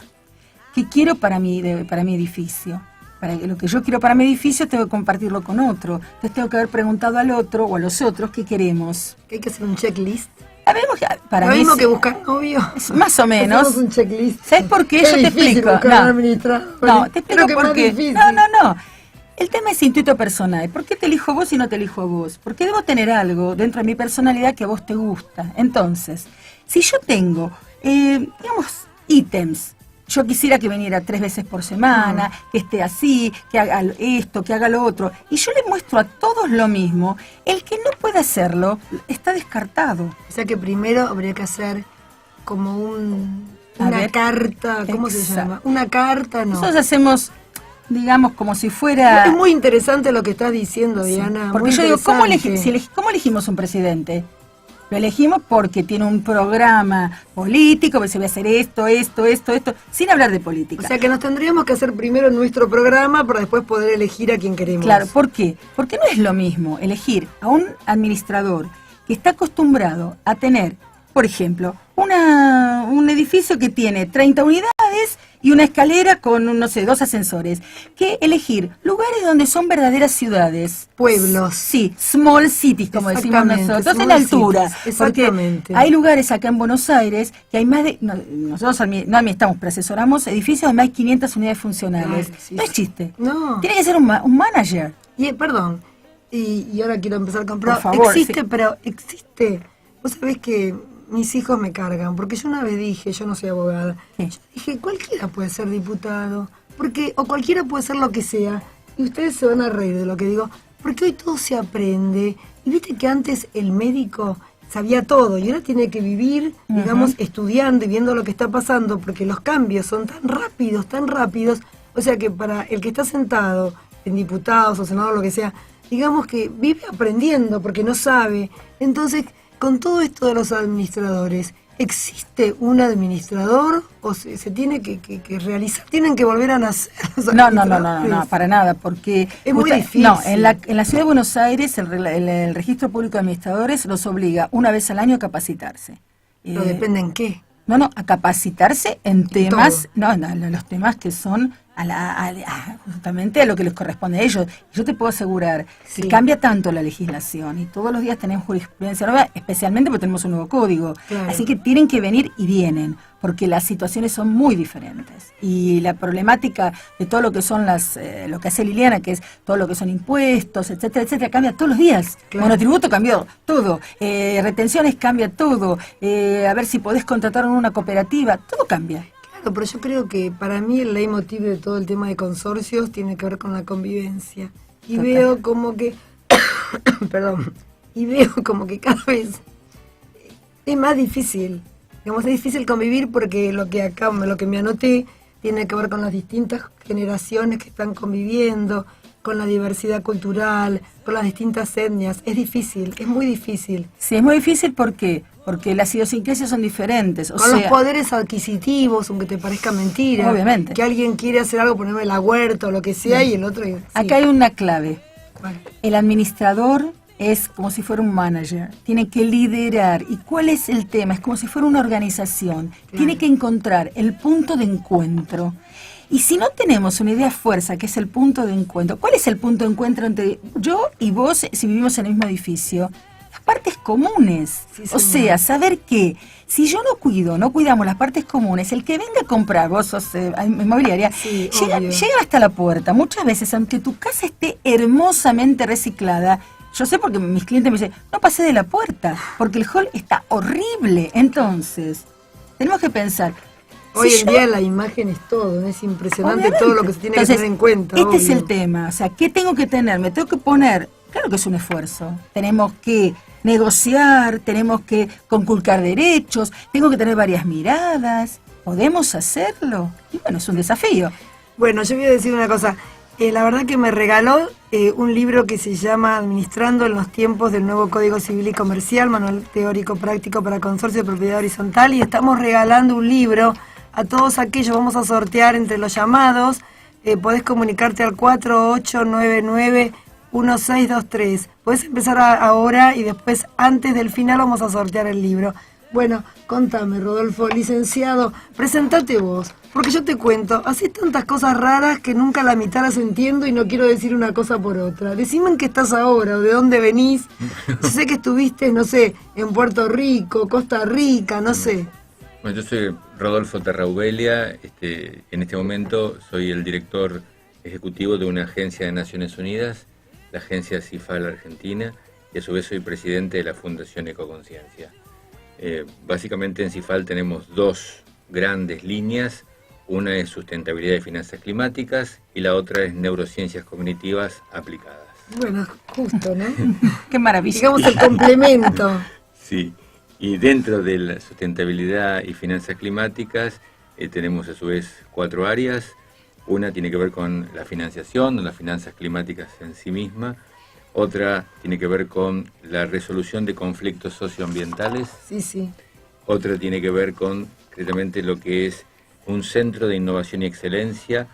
¿Qué quiero para mi edificio? Para lo que yo quiero para mi edificio tengo que compartirlo con otro. Entonces tengo que haber preguntado al otro o a los otros qué queremos. ¿Hay que hacer un checklist? Para lo mí mismo que buscar novio. Más o menos. Hacemos un checklist. ¿Sabes por qué? Yo te explico. No, te explico por qué. No. El tema es intuito personal. ¿Por qué te elijo vos y no te elijo a vos? Porque debo tener algo dentro de mi personalidad que a vos te gusta. Entonces, si yo tengo, digamos, ítems. Yo quisiera que viniera 3 veces por semana, que esté así, que haga esto, que haga lo otro. Y yo le muestro a todos lo mismo. El que no puede hacerlo está descartado. O sea que primero habría que hacer como una carta, ¿cómo se llama? Una carta, ¿no? Nosotros hacemos, digamos, como si fuera... Es muy interesante lo que estás diciendo, Diana. Sí, porque yo digo, ¿cómo elegimos un presidente? Lo elegimos porque tiene un programa político, que se va a hacer esto, sin hablar de política. O sea que nos tendríamos que hacer primero nuestro programa para después poder elegir a quien queremos. Claro, ¿por qué? Porque no es lo mismo elegir a un administrador que está acostumbrado a tener, por ejemplo, un edificio que tiene 30 unidades y una escalera con, no sé, 2 ascensores, que elegir lugares donde son verdaderas ciudades. Pueblos. Sí, small cities, como decimos nosotros, en altura. Exactamente. Porque hay lugares acá en Buenos Aires que hay más de... nosotros no administramos, pero asesoramos edificios de más de 500 unidades funcionales. Claro, sí, no es chiste. No. Tiene que ser un manager. Perdón, y ahora quiero empezar con... Por favor, existe. Vos sabés que mis hijos me cargan, porque yo una vez dije, yo no soy abogada, yo dije, cualquiera puede ser diputado, o cualquiera puede ser lo que sea, y ustedes se van a reír de lo que digo, porque hoy todo se aprende, y viste que antes el médico sabía todo, y ahora tiene que vivir, digamos, estudiando y viendo lo que está pasando, porque los cambios son tan rápidos, o sea que para el que está sentado en diputados o senador, lo que sea, digamos que vive aprendiendo, porque no sabe, entonces... con todo esto de los administradores, ¿existe un administrador o se tiene que realizar? ¿Tienen que volver a nacer los administradores? No, para nada, porque es muy difícil. No, en la Ciudad de Buenos Aires el Registro Público de Administradores los obliga una vez al año a capacitarse. ¿Pero depende en qué? No, a capacitarse en temas, los temas que son justamente a lo que les corresponde a ellos. Yo te puedo asegurar que cambia tanto la legislación y todos los días tenemos jurisprudencia nueva, especialmente porque tenemos un nuevo código. Claro. Así que tienen que venir y vienen, porque las situaciones son muy diferentes. Y la problemática de todo lo que son lo que hace Liliana, que es todo lo que son impuestos, etcétera, etcétera, cambia todos los días. Claro. Monotributo cambió todo, retenciones cambia todo, a ver si podés contratar en una cooperativa, todo cambia. Claro, pero yo creo que para mí el leitmotiv de todo el tema de consorcios tiene que ver con la convivencia. Y Total. veo como que, como que cada vez es más difícil. Digamos, es difícil convivir porque lo que me anoté tiene que ver con las distintas generaciones que están conviviendo, con la diversidad cultural, con las distintas etnias. Es difícil, es muy difícil. Sí, es muy difícil porque las idiosincrasias son diferentes. Con los poderes adquisitivos, aunque te parezca mentira. Obviamente. Que alguien quiere hacer algo, ponerme la huerta o lo que sea, y el otro... Sí. Acá hay una clave. Bueno. El administrador es como si fuera un manager. Tiene que liderar. ¿Y cuál es el tema? Es como si fuera una organización. Claro. Tiene que encontrar el punto de encuentro. Y si no tenemos una idea fuerza, que es el punto de encuentro, ¿cuál es el punto de encuentro entre yo y vos si vivimos en el mismo edificio? Las partes comunes. Sí, o sea, saber que si yo no cuidamos las partes comunes, el que venga a comprar, vos sos inmobiliaria, Sí, llegan obvio. hasta la puerta. Muchas veces, aunque tu casa esté hermosamente reciclada, yo sé porque mis clientes me dicen, no pasé de la puerta, porque el hall está horrible. Entonces, tenemos que pensar... Hoy si en yo- día la imagen es todo, es impresionante. Obviamente. Todo lo que se tiene Entonces, que tener en cuenta. Este es obvio. el tema, o sea, ¿qué tengo que tener? Me tengo que poner, claro que es un esfuerzo, tenemos que negociar, tenemos que conculcar derechos, tengo que tener varias miradas, ¿podemos hacerlo? Y bueno, es un desafío. Bueno, yo voy a decir una cosa. La verdad que me regaló un libro que se llama Administrando en los tiempos del nuevo Código Civil y Comercial, manual teórico práctico para consorcio de propiedad horizontal, y estamos regalando un libro a todos aquellos. Vamos a sortear entre los llamados. Podés comunicarte al 4899-1623. Podés empezar ahora y después, antes del final, vamos a sortear el libro. Bueno, contame, Rodolfo, licenciado, presentate vos, porque yo te cuento, haces tantas cosas raras que nunca la mitad las entiendo y no quiero decir una cosa por otra. Decime en qué estás ahora, o de dónde venís. Yo sé que estuviste, no sé, en Puerto Rico, Costa Rica, no sé. Bueno, yo soy Rodolfo Terraubelia, en este momento soy el director ejecutivo de una agencia de Naciones Unidas, la agencia CIFAL Argentina, y a su vez soy presidente de la Fundación Ecoconciencia. Básicamente en CIFAL tenemos dos grandes líneas, una es sustentabilidad y finanzas climáticas y la otra es neurociencias cognitivas aplicadas. Bueno, justo, ¿no? Qué maravilla. Digamos el complemento. Sí, y dentro de la sustentabilidad y finanzas climáticas tenemos a su vez 4 áreas. Una tiene que ver con la financiación, las finanzas climáticas en sí misma. Otra tiene que ver con la resolución de conflictos socioambientales. Sí, sí. Otra tiene que ver con concretamente lo que es un centro de innovación y excelencia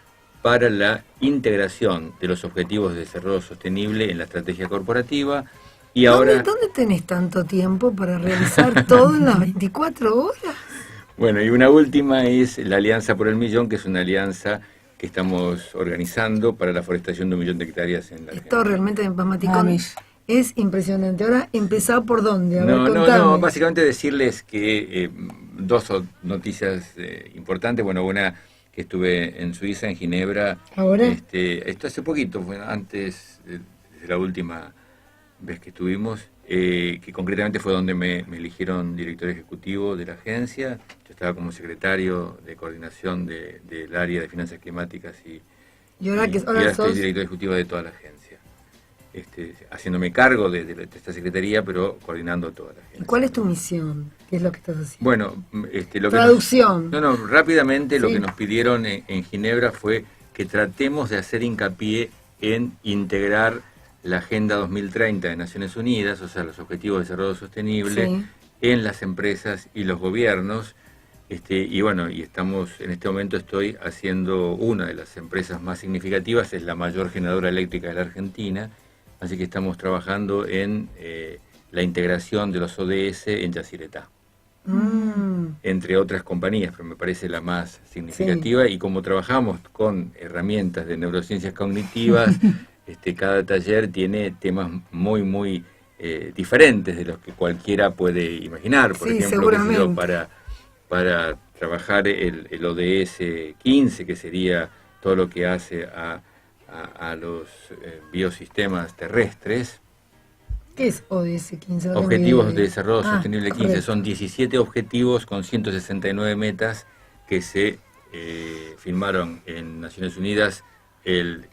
para la integración de los objetivos de desarrollo sostenible en la estrategia corporativa. Y ahora, ¿Dónde tenés tanto tiempo para realizar todo en las 24 horas? bueno, y una última es la Alianza por el Millón, que es una alianza que estamos organizando para la forestación de 1 millón de hectáreas en la Argentina. Esto realmente me pasmaticó. Mamish. Es impresionante. Ahora, ¿empezá por dónde? A ver, No, contame. básicamente decirles que dos noticias importantes. Bueno, una que estuve en Suiza, en Ginebra. ¿Ahora? Esto hace poquito, fue antes de la última vez que estuvimos, que concretamente fue donde me eligieron director ejecutivo de la agencia. Yo estaba como secretario de coordinación del área de finanzas climáticas y ahora estoy sos... director ejecutivo de toda la agencia. Haciéndome cargo de esta secretaría, pero coordinando toda la agencia. ¿Cuál es tu misión? ¿Qué es lo que estás haciendo? Bueno, lo Traducción. que rápidamente lo Sí. que nos pidieron en Ginebra fue que tratemos de hacer hincapié en integrar la Agenda 2030 de Naciones Unidas, o sea, los Objetivos de Desarrollo Sostenible, en las empresas y los gobiernos. Y bueno, y estamos, en este momento estoy haciendo una de las empresas más significativas, es la mayor generadora eléctrica de la Argentina, así que estamos trabajando en la integración de los ODS en Yacyretá. Entre otras compañías, pero me parece la más significativa, y como trabajamos con herramientas de neurociencias cognitivas, cada taller tiene temas muy diferentes de los que cualquiera puede imaginar. Por ejemplo, qué sé yo, para trabajar el ODS 15, que sería todo lo que hace a los biosistemas terrestres. ¿Qué es ODS 15? Objetivos de Desarrollo Sostenible 15. Correcto. Son 17 objetivos con 169 metas que se firmaron en Naciones Unidas el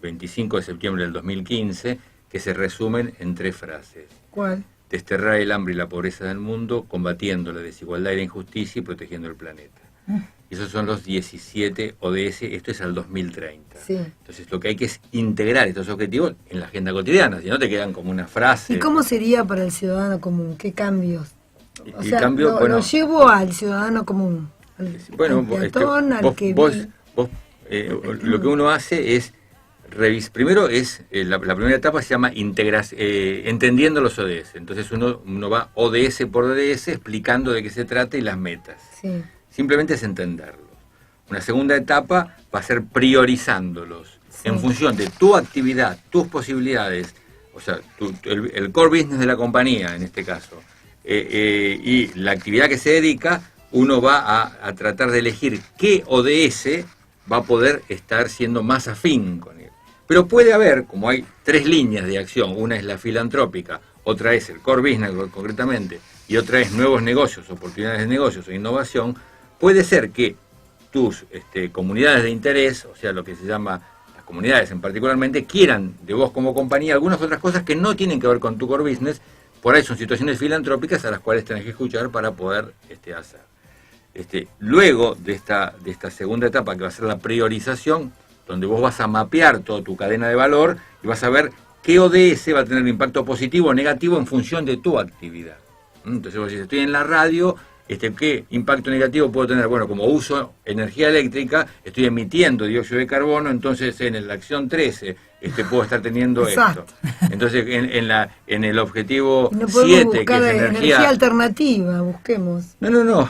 25 de septiembre del 2015, que se resumen en 3 frases. ¿Cuál? Desterrar el hambre y la pobreza del mundo, combatiendo la desigualdad y la injusticia y protegiendo el planeta. Esos son los 17 ODS, esto es al 2030. Sí. Entonces lo que hay que es integrar estos objetivos en la agenda cotidiana, si no te quedan como una frase. ¿Y cómo sería para el ciudadano común? ¿Qué cambios? O sea, lo llevo al ciudadano común, al peatón, al que... lo que uno hace es primero es, la primera etapa se llama entendiendo los ODS. Entonces uno va ODS por ODS explicando de qué se trata y las metas. Sí. Simplemente es entenderlos. Una segunda etapa va a ser priorizándolos en función de tu actividad, tus posibilidades, o sea, el core business de la compañía en este caso, y la actividad que se dedica, uno va a tratar de elegir qué ODS va a poder estar siendo más afín con él. Pero puede haber, como hay 3 líneas de acción, una es la filantrópica, otra es el core business concretamente, y otra es nuevos negocios, oportunidades de negocios o innovación. Puede ser que tus comunidades de interés, o sea, lo que se llama las comunidades en particularmente, quieran de vos como compañía algunas otras cosas que no tienen que ver con tu core business. Por ahí son situaciones filantrópicas a las cuales tenés que escuchar para poder hacer. Luego de esta segunda etapa, que va a ser la priorización, donde vos vas a mapear toda tu cadena de valor y vas a ver qué ODS va a tener impacto positivo o negativo en función de tu actividad. Entonces vos decís, estoy en la radio, ¿qué impacto negativo puedo tener? Bueno, como uso energía eléctrica, estoy emitiendo dióxido de carbono, entonces en la acción 13 puedo estar teniendo esto. Entonces en el objetivo 7, que es energía alternativa, busquemos. No.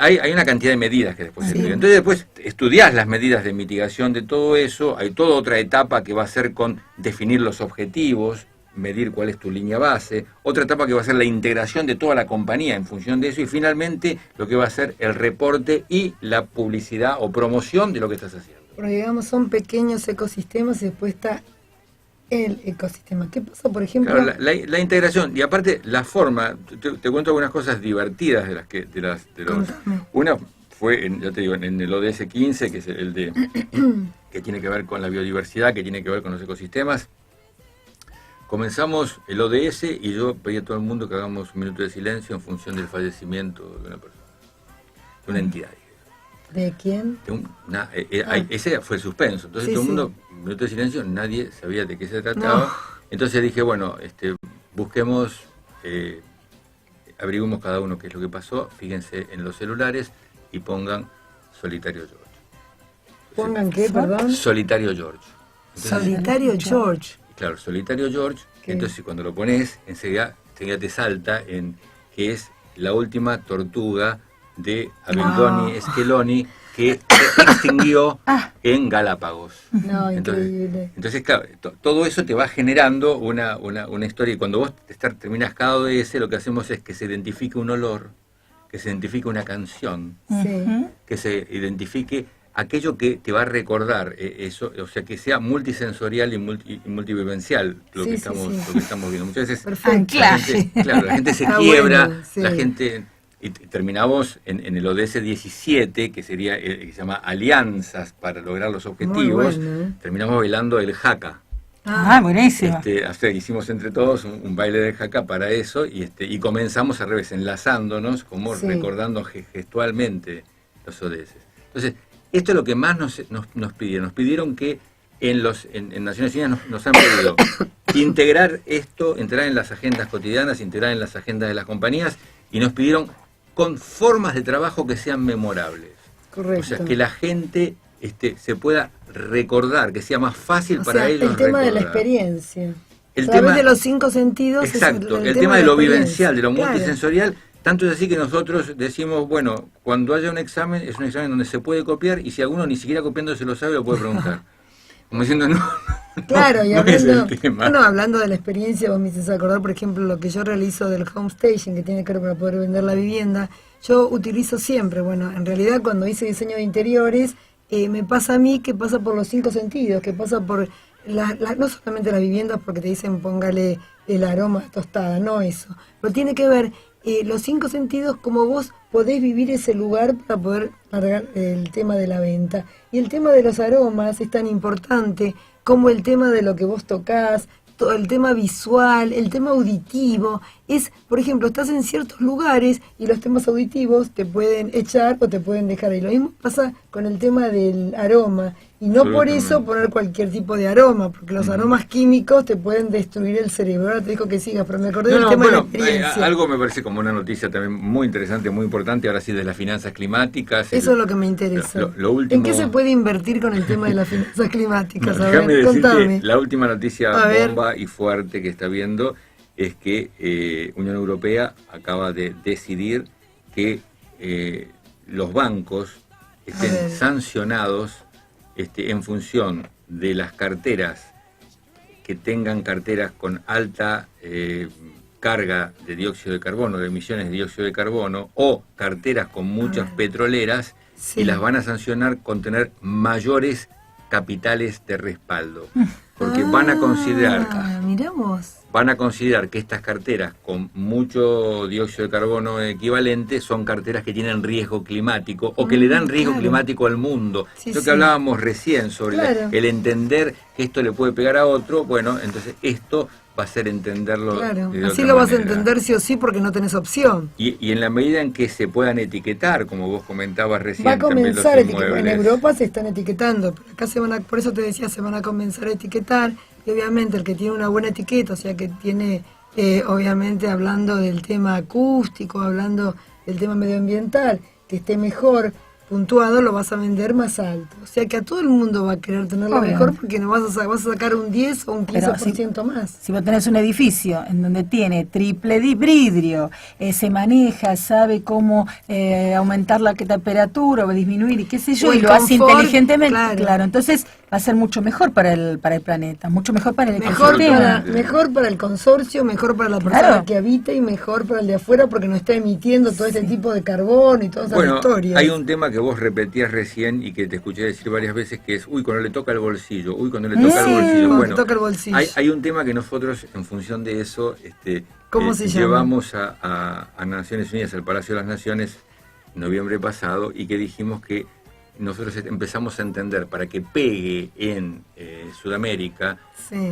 Hay una cantidad de medidas que después se estudian. Entonces después estudiás las medidas de mitigación de todo eso. Hay toda otra etapa que va a ser con definir los objetivos, medir cuál es tu línea base, otra etapa que va a ser la integración de toda la compañía en función de eso, y finalmente lo que va a ser el reporte y la publicidad o promoción de lo que estás haciendo. Porque digamos son pequeños ecosistemas y después está el ecosistema. ¿Qué pasa, por ejemplo? Claro, la integración, y aparte la forma, te cuento algunas cosas divertidas de los una fue, ya te digo, en el ODS 15, que es el de que tiene que ver con la biodiversidad, que tiene que ver con los ecosistemas. Comenzamos el ODS y yo pedí a todo el mundo que hagamos un minuto de silencio en función del fallecimiento de una persona, de una entidad. ¿De quién? Ese fue el suspenso. Entonces todo el mundo, un minuto de silencio, nadie sabía de qué se trataba. No. Entonces dije, bueno, busquemos, averiguemos cada uno qué es lo que pasó, fíjense en los celulares y pongan Solitario George. ¿Pongan qué, perdón? Solitario George. Entonces, Solitario George. Claro, Solitario George. Entonces cuando lo pones, enseguida te salta en que es la última tortuga de Abendoni Scheloni que se extinguió en Galápagos. No, increíble. Entonces claro, todo eso te va generando una historia, y cuando vos terminás cada ODS, lo que hacemos es que se identifique un olor, que se identifique una canción, que se identifique aquello que te va a recordar eso, o sea, que sea multisensorial y multivivencial lo que estamos viendo. Muchas veces la gente se quiebra, la gente, y terminamos en el ODS 17, que sería que se llama alianzas para lograr los objetivos. Terminamos bailando el haka. Buenísimo. O sea, hicimos entre todos un baile de haka para eso, y comenzamos al revés, enlazándonos, como recordando gestualmente los ODS. Entonces, esto es lo que más nos pidieron. Nos pidieron que en Naciones Unidas nos han pedido integrar esto, integrar en las agendas cotidianas, integrar en las agendas de las compañías, y nos pidieron con formas de trabajo que sean memorables. Correcto. O sea, que la gente se pueda recordar, que sea más fácil para ellos el tema recordar. de la experiencia. El A través tema de los 5 sentidos. Exacto, es el tema de lo la experiencia. vivencial, de lo Claro. multisensorial. Tanto es así que nosotros decimos, bueno, cuando haya un examen, es un examen donde se puede copiar, y si alguno ni siquiera copiando se lo sabe, lo puede preguntar. Como diciendo, no. Claro, y no es hablando, el tema. hablando de la experiencia, vos me hiciste acordar, por ejemplo, lo que yo realizo del home staging, que tiene que ver para poder vender la vivienda. Yo utilizo siempre, bueno, en realidad cuando hice diseño de interiores, me pasa a mí que pasa por los 5 sentidos, que pasa por no solamente las viviendas, porque te dicen póngale el aroma tostada, no eso, pero tiene que ver los 5 sentidos, como vos podés vivir ese lugar para poder largar el tema de la venta. Y el tema de los aromas es tan importante como el tema de lo que vos tocás, todo el tema visual, el tema auditivo. Es, por ejemplo, estás en ciertos lugares y los temas auditivos te pueden echar o te pueden dejar. Y lo mismo pasa con el tema del aroma. Y no por eso poner cualquier tipo de aroma, porque los aromas químicos te pueden destruir el cerebro. Ahora te digo que sigas, pero me acordé del tema de la experiencia. Algo me parece como una noticia también muy interesante, muy importante, ahora sí, de las finanzas climáticas. Eso es lo que me interesa. Lo último, ¿En qué se puede invertir con el tema de las finanzas climáticas? No, a déjame ver, decirte, contame. la última noticia A ver. bomba y fuerte que está viendo es que Unión Europea acaba de decidir que los bancos estén sancionados en función de las carteras que tengan carteras con alta carga de dióxido de carbono, de emisiones de dióxido de carbono, o carteras con muchas petroleras, y las van a sancionar con tener mayores capitales de respaldo. Porque van a considerar que estas carteras con mucho dióxido de carbono equivalente son carteras que tienen riesgo climático o que le dan riesgo climático al mundo. Lo que hablábamos recién sobre el entender que esto le puede pegar a otro, bueno, entonces esto va a ser entenderlo de así otra lo vas a manera. entender sí o sí porque no tenés opción. Y en la medida en que se puedan etiquetar, como vos comentabas recién, Va a comenzar a también los etiquetar. En inmuebles. Europa se están etiquetando, pero acá por eso te decía, se van a comenzar a etiquetar, y obviamente el que tiene una buena etiqueta, o sea que tiene, obviamente hablando del tema acústico, hablando del tema medioambiental, que esté mejor puntuado, lo vas a vender más alto. O sea que a todo el mundo va a querer tenerlo mejor, porque no vas a sacar un 10 o un 15% más. Si vos tenés un edificio en donde tiene triple vidrio, se maneja, sabe cómo aumentar la temperatura o disminuir y qué sé yo, O y el lo hace confort, inteligentemente, claro. entonces va a ser mucho mejor para el planeta, mucho mejor para el ecosistema. Mejor para el consorcio, mejor para la persona que habita y mejor para el de afuera, porque no está emitiendo todo este tipo de carbono y todas esas historias. Hay un tema que vos repetías recién y que te escuché decir varias veces, que es, cuando le toca el bolsillo, cuando le toca el bolsillo. Bueno, toca el bolsillo. Hay un tema que nosotros, en función de eso, ¿Cómo se llama? llevamos a Naciones Unidas, al Palacio de las Naciones, en noviembre pasado, y que dijimos que nosotros empezamos a entender, para que pegue en Sudamérica,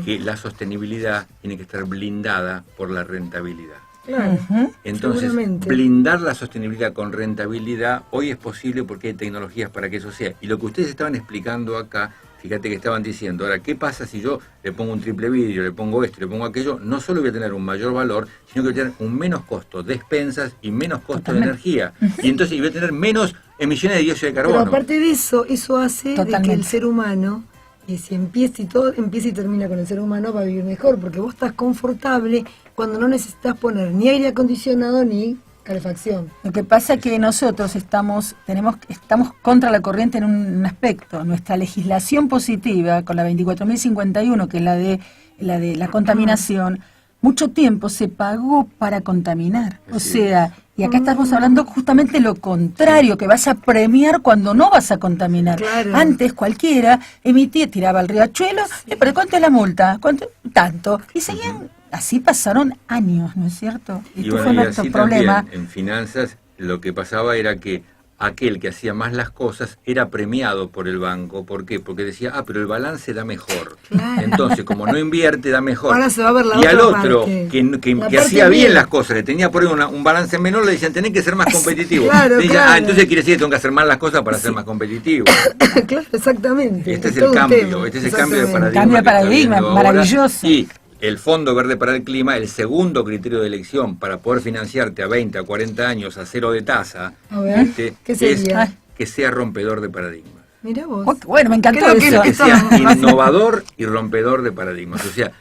que la sostenibilidad tiene que estar blindada por la rentabilidad. Claro, entonces, blindar la sostenibilidad con rentabilidad hoy es posible porque hay tecnologías para que eso sea. Y lo que ustedes estaban explicando acá, fíjate que estaban diciendo, ahora, ¿qué pasa si yo le pongo un triple vidrio, le pongo esto, le pongo aquello? No solo voy a tener un mayor valor, sino que voy a tener un menos costo de expensas y menos costo de energía. Y entonces voy a tener menos emisiones de dióxido de carbono. Pero aparte de eso hace de que el ser humano, si empieza y termina con el ser humano, va a vivir mejor, porque vos estás confortable cuando no necesitas poner ni aire acondicionado ni calefacción. Lo que pasa es que nosotros estamos contra la corriente en un aspecto. Nuestra legislación positiva, con la 24.051, que es la de la contaminación, mucho tiempo se pagó para contaminar. O sea, y acá estamos hablando justamente lo contrario, que vas a premiar cuando no vas a contaminar. Claro. Antes cualquiera emitía, tiraba al riachuelo, pero ¿cuánto es la multa? ¿Cuánto? Tanto. Y seguían, así pasaron años, ¿no es cierto? Y fue nuestro problema. También, en finanzas, lo que pasaba era que aquel que hacía más las cosas era premiado por el banco. ¿Por qué? Porque decía, pero el balance da mejor. Claro. Entonces, como no invierte, da mejor. Ahora se va a ver la y otra al otro, parte. que hacía bien las cosas, que tenía por ahí un balance menor, le decían, tenés que ser más competitivo. Claro, decían, entonces quiere decir que tengo que hacer más las cosas para ser más competitivo. Claro, exactamente. Este es el cambio, este es el cambio de paradigma. Cambio de paradigma, maravilloso. Y el Fondo Verde para el Clima, el segundo criterio de elección para poder financiarte a 20, a 40 años a cero de tasa, A ver, ¿qué sería? es que sea rompedor de paradigmas. Mira vos. Bueno, me encantó Creo que eso. Que sea innovador y rompedor de paradigmas. O sea,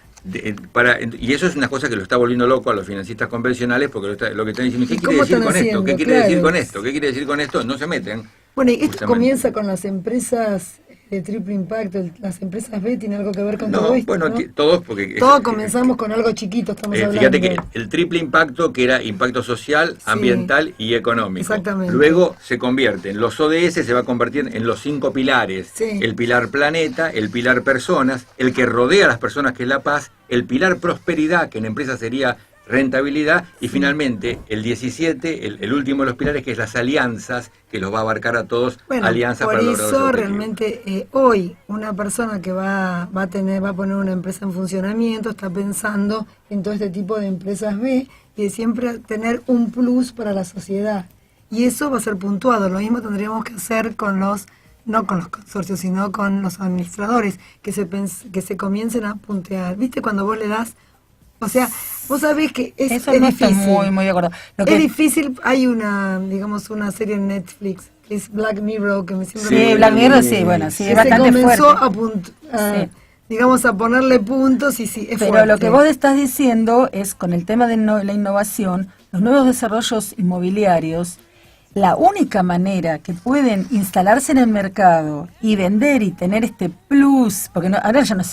y eso es una cosa que lo está volviendo loco a los financistas convencionales, porque lo que están diciendo, ¿qué quiere decir con esto? ¿Qué quiere decir con esto? ¿Qué quiere decir con esto? No se meten. Bueno, y esto comienza con las empresas de triple impacto, las empresas B, ¿tiene algo que ver con todo esto? Bueno, ¿no? todos, porque... Todos comenzamos con algo chiquito, estamos hablando. Fíjate que el triple impacto, que era impacto social, ambiental y económico. Exactamente. Luego se convierte en los ODS, se va a convertir en los 5 pilares. Sí. El pilar planeta, el pilar personas, el que rodea a las personas, que es la paz, el pilar prosperidad, que en empresas sería rentabilidad, y finalmente el 17, el último de los pilares, que es las alianzas, que los va a abarcar a todos, Bueno, alianzas por para lograr los eso objetivos. realmente hoy una persona que va a poner una empresa en funcionamiento está pensando en todo este tipo de empresas B y de siempre tener un plus para la sociedad. Y eso va a ser puntuado. Lo mismo tendríamos que hacer con no con los consorcios, sino con los administradores, que se comiencen a puntear. ¿Viste cuando vos le das? O sea, vos sabés que es Eso no difícil. estoy muy de acuerdo. Es difícil. Hay una serie en Netflix que es Black Mirror, que me siempre... Sí, Black Mirror, sí, bueno, sí, es bastante se comenzó fuerte. a ponerle puntos y sí, es Pero fuerte. lo que vos estás diciendo es, con el tema de la innovación, los nuevos desarrollos inmobiliarios, la única manera que pueden instalarse en el mercado y vender y tener este plus, porque ahora ya no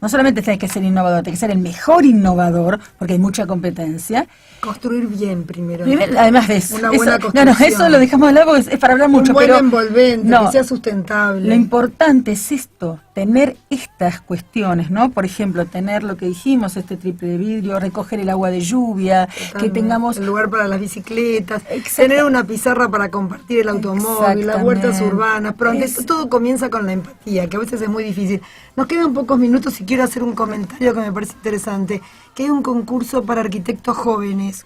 solamente tenés que ser innovador, tenés que ser el mejor innovador, porque hay mucha competencia. Construir bien primero. Además de eso. Una buena construcción. No, eso lo dejamos de lado porque es para hablar mucho. Un buen pero envolvente, que sea sustentable. Lo importante es esto, tener estas cuestiones, ¿no? Por ejemplo, tener lo que dijimos, este triple de vidrio, recoger el agua de lluvia, que tengamos... el lugar para las bicicletas, tener una pizarra para compartir el automóvil, las huertas urbanas, pero aunque esto todo comienza con la empatía, que a veces es muy difícil. Nos quedan pocos minutos y quiero hacer un comentario que me parece interesante, que hay un concurso para arquitectos jóvenes,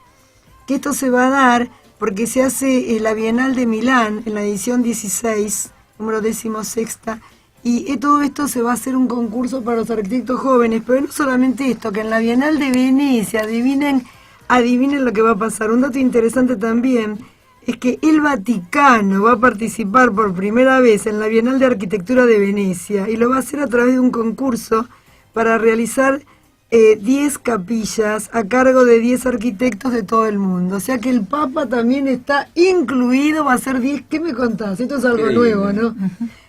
que esto se va a dar porque se hace la Bienal de Milán en la edición 16, número 16ª, y todo esto se va a hacer un concurso para los arquitectos jóvenes, pero no solamente esto, que en la Bienal de Venecia, adivinen lo que va a pasar. Un dato interesante también es que el Vaticano va a participar por primera vez en la Bienal de Arquitectura de Venecia y lo va a hacer a través de un concurso para realizar 10 capillas a cargo de 10 arquitectos de todo el mundo. O sea que el Papa también está incluido, va a ser 10. ¿Qué me contás? Esto es algo nuevo, ¿no?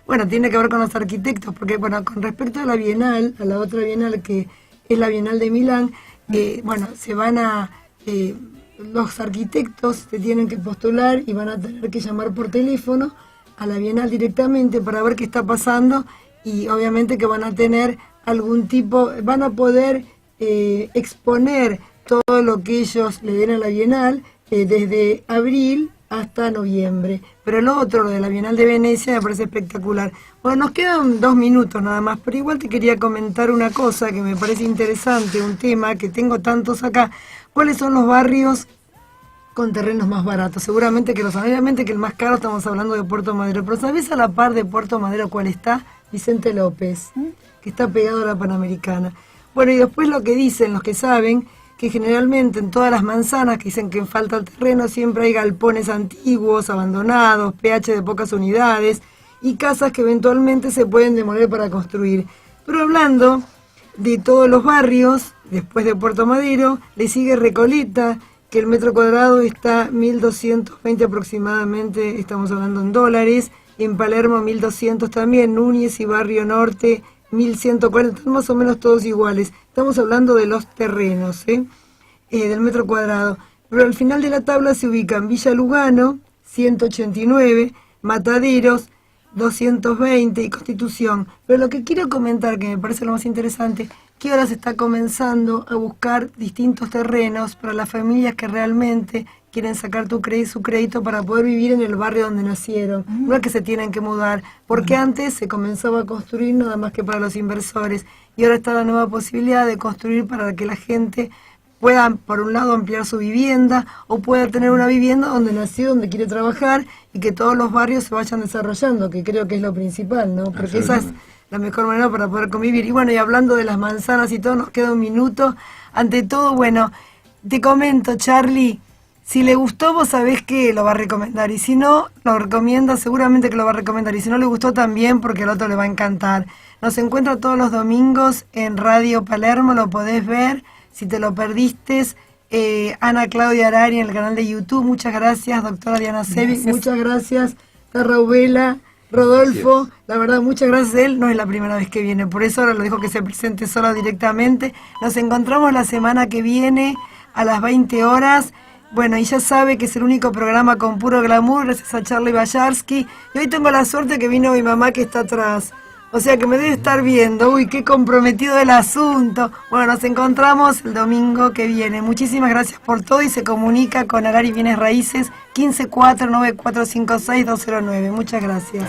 Bueno, tiene que ver con los arquitectos, porque bueno, con respecto a la Bienal, a la otra Bienal que es la Bienal de Milán, se van a... los arquitectos se tienen que postular y van a tener que llamar por teléfono a la Bienal directamente para ver qué está pasando, y obviamente que van a tener algún tipo, van a poder exponer todo lo que ellos le den a la Bienal desde abril hasta noviembre. Pero lo de la Bienal de Venecia me parece espectacular. Bueno, nos quedan 2 minutos nada más, pero igual te quería comentar una cosa que me parece interesante, un tema que tengo tantos acá. ¿Cuáles son los barrios con terrenos más baratos? Seguramente que obviamente que el más caro, estamos hablando de Puerto Madero, pero ¿sabés a la par de Puerto Madero cuál está? Vicente López, que está pegado a la Panamericana. Bueno, y después lo que dicen los que saben, que generalmente en todas las manzanas que dicen que falta el terreno, siempre hay galpones antiguos, abandonados, PH de pocas unidades y casas que eventualmente se pueden demoler para construir. Pero hablando de todos los barrios, después de Puerto Madero, le sigue Recoleta, que el metro cuadrado está 1.220 aproximadamente, estamos hablando en dólares. En Palermo 1.200 también, Núñez y Barrio Norte 1.140, más o menos todos iguales. Estamos hablando de los terrenos, del metro cuadrado. Pero al final de la tabla se ubican Villa Lugano, 189, Mataderos, 220 y Constitución. Pero lo que quiero comentar, que me parece lo más interesante, que ahora se está comenzando a buscar distintos terrenos para las familias que realmente quieren sacar su crédito para poder vivir en el barrio donde nacieron, no es que se tienen que mudar, porque antes se comenzaba a construir nada más que para los inversores, y ahora está la nueva posibilidad de construir para que la gente pueda, por un lado, ampliar su vivienda, o pueda tener una vivienda donde nació, donde quiere trabajar, y que todos los barrios se vayan desarrollando, que creo que es lo principal, ¿no? Porque esa es la mejor manera para poder convivir. Y bueno, y hablando de las manzanas y todo, nos queda un minuto. Ante todo, bueno, te comento, Charlie, si le gustó, vos sabés que lo va a recomendar. Y si no, lo recomienda, seguramente que lo va a recomendar. Y si no le gustó, también, porque al otro le va a encantar. Nos encuentra todos los domingos en Radio Palermo, lo podés ver. Si te lo perdiste, Ana Claudia Arari en el canal de YouTube. Muchas gracias, doctora Diana Sevic. Muchas gracias, Tarraubela, Rodolfo. Gracias. La verdad, muchas gracias. Él no es la primera vez que viene, por eso ahora lo dejo que se presente solo directamente. Nos encontramos la semana que viene a las 20 horas. Bueno, y ya sabe que es el único programa con puro glamour, gracias a Charlie Bayarsky. Y hoy tengo la suerte que vino mi mamá, que está atrás. O sea que me debe estar viendo. Uy, qué comprometido el asunto. Bueno, nos encontramos el domingo que viene. Muchísimas gracias por todo y se comunica con Arari Bienes Raíces 154-9456-209. Muchas gracias.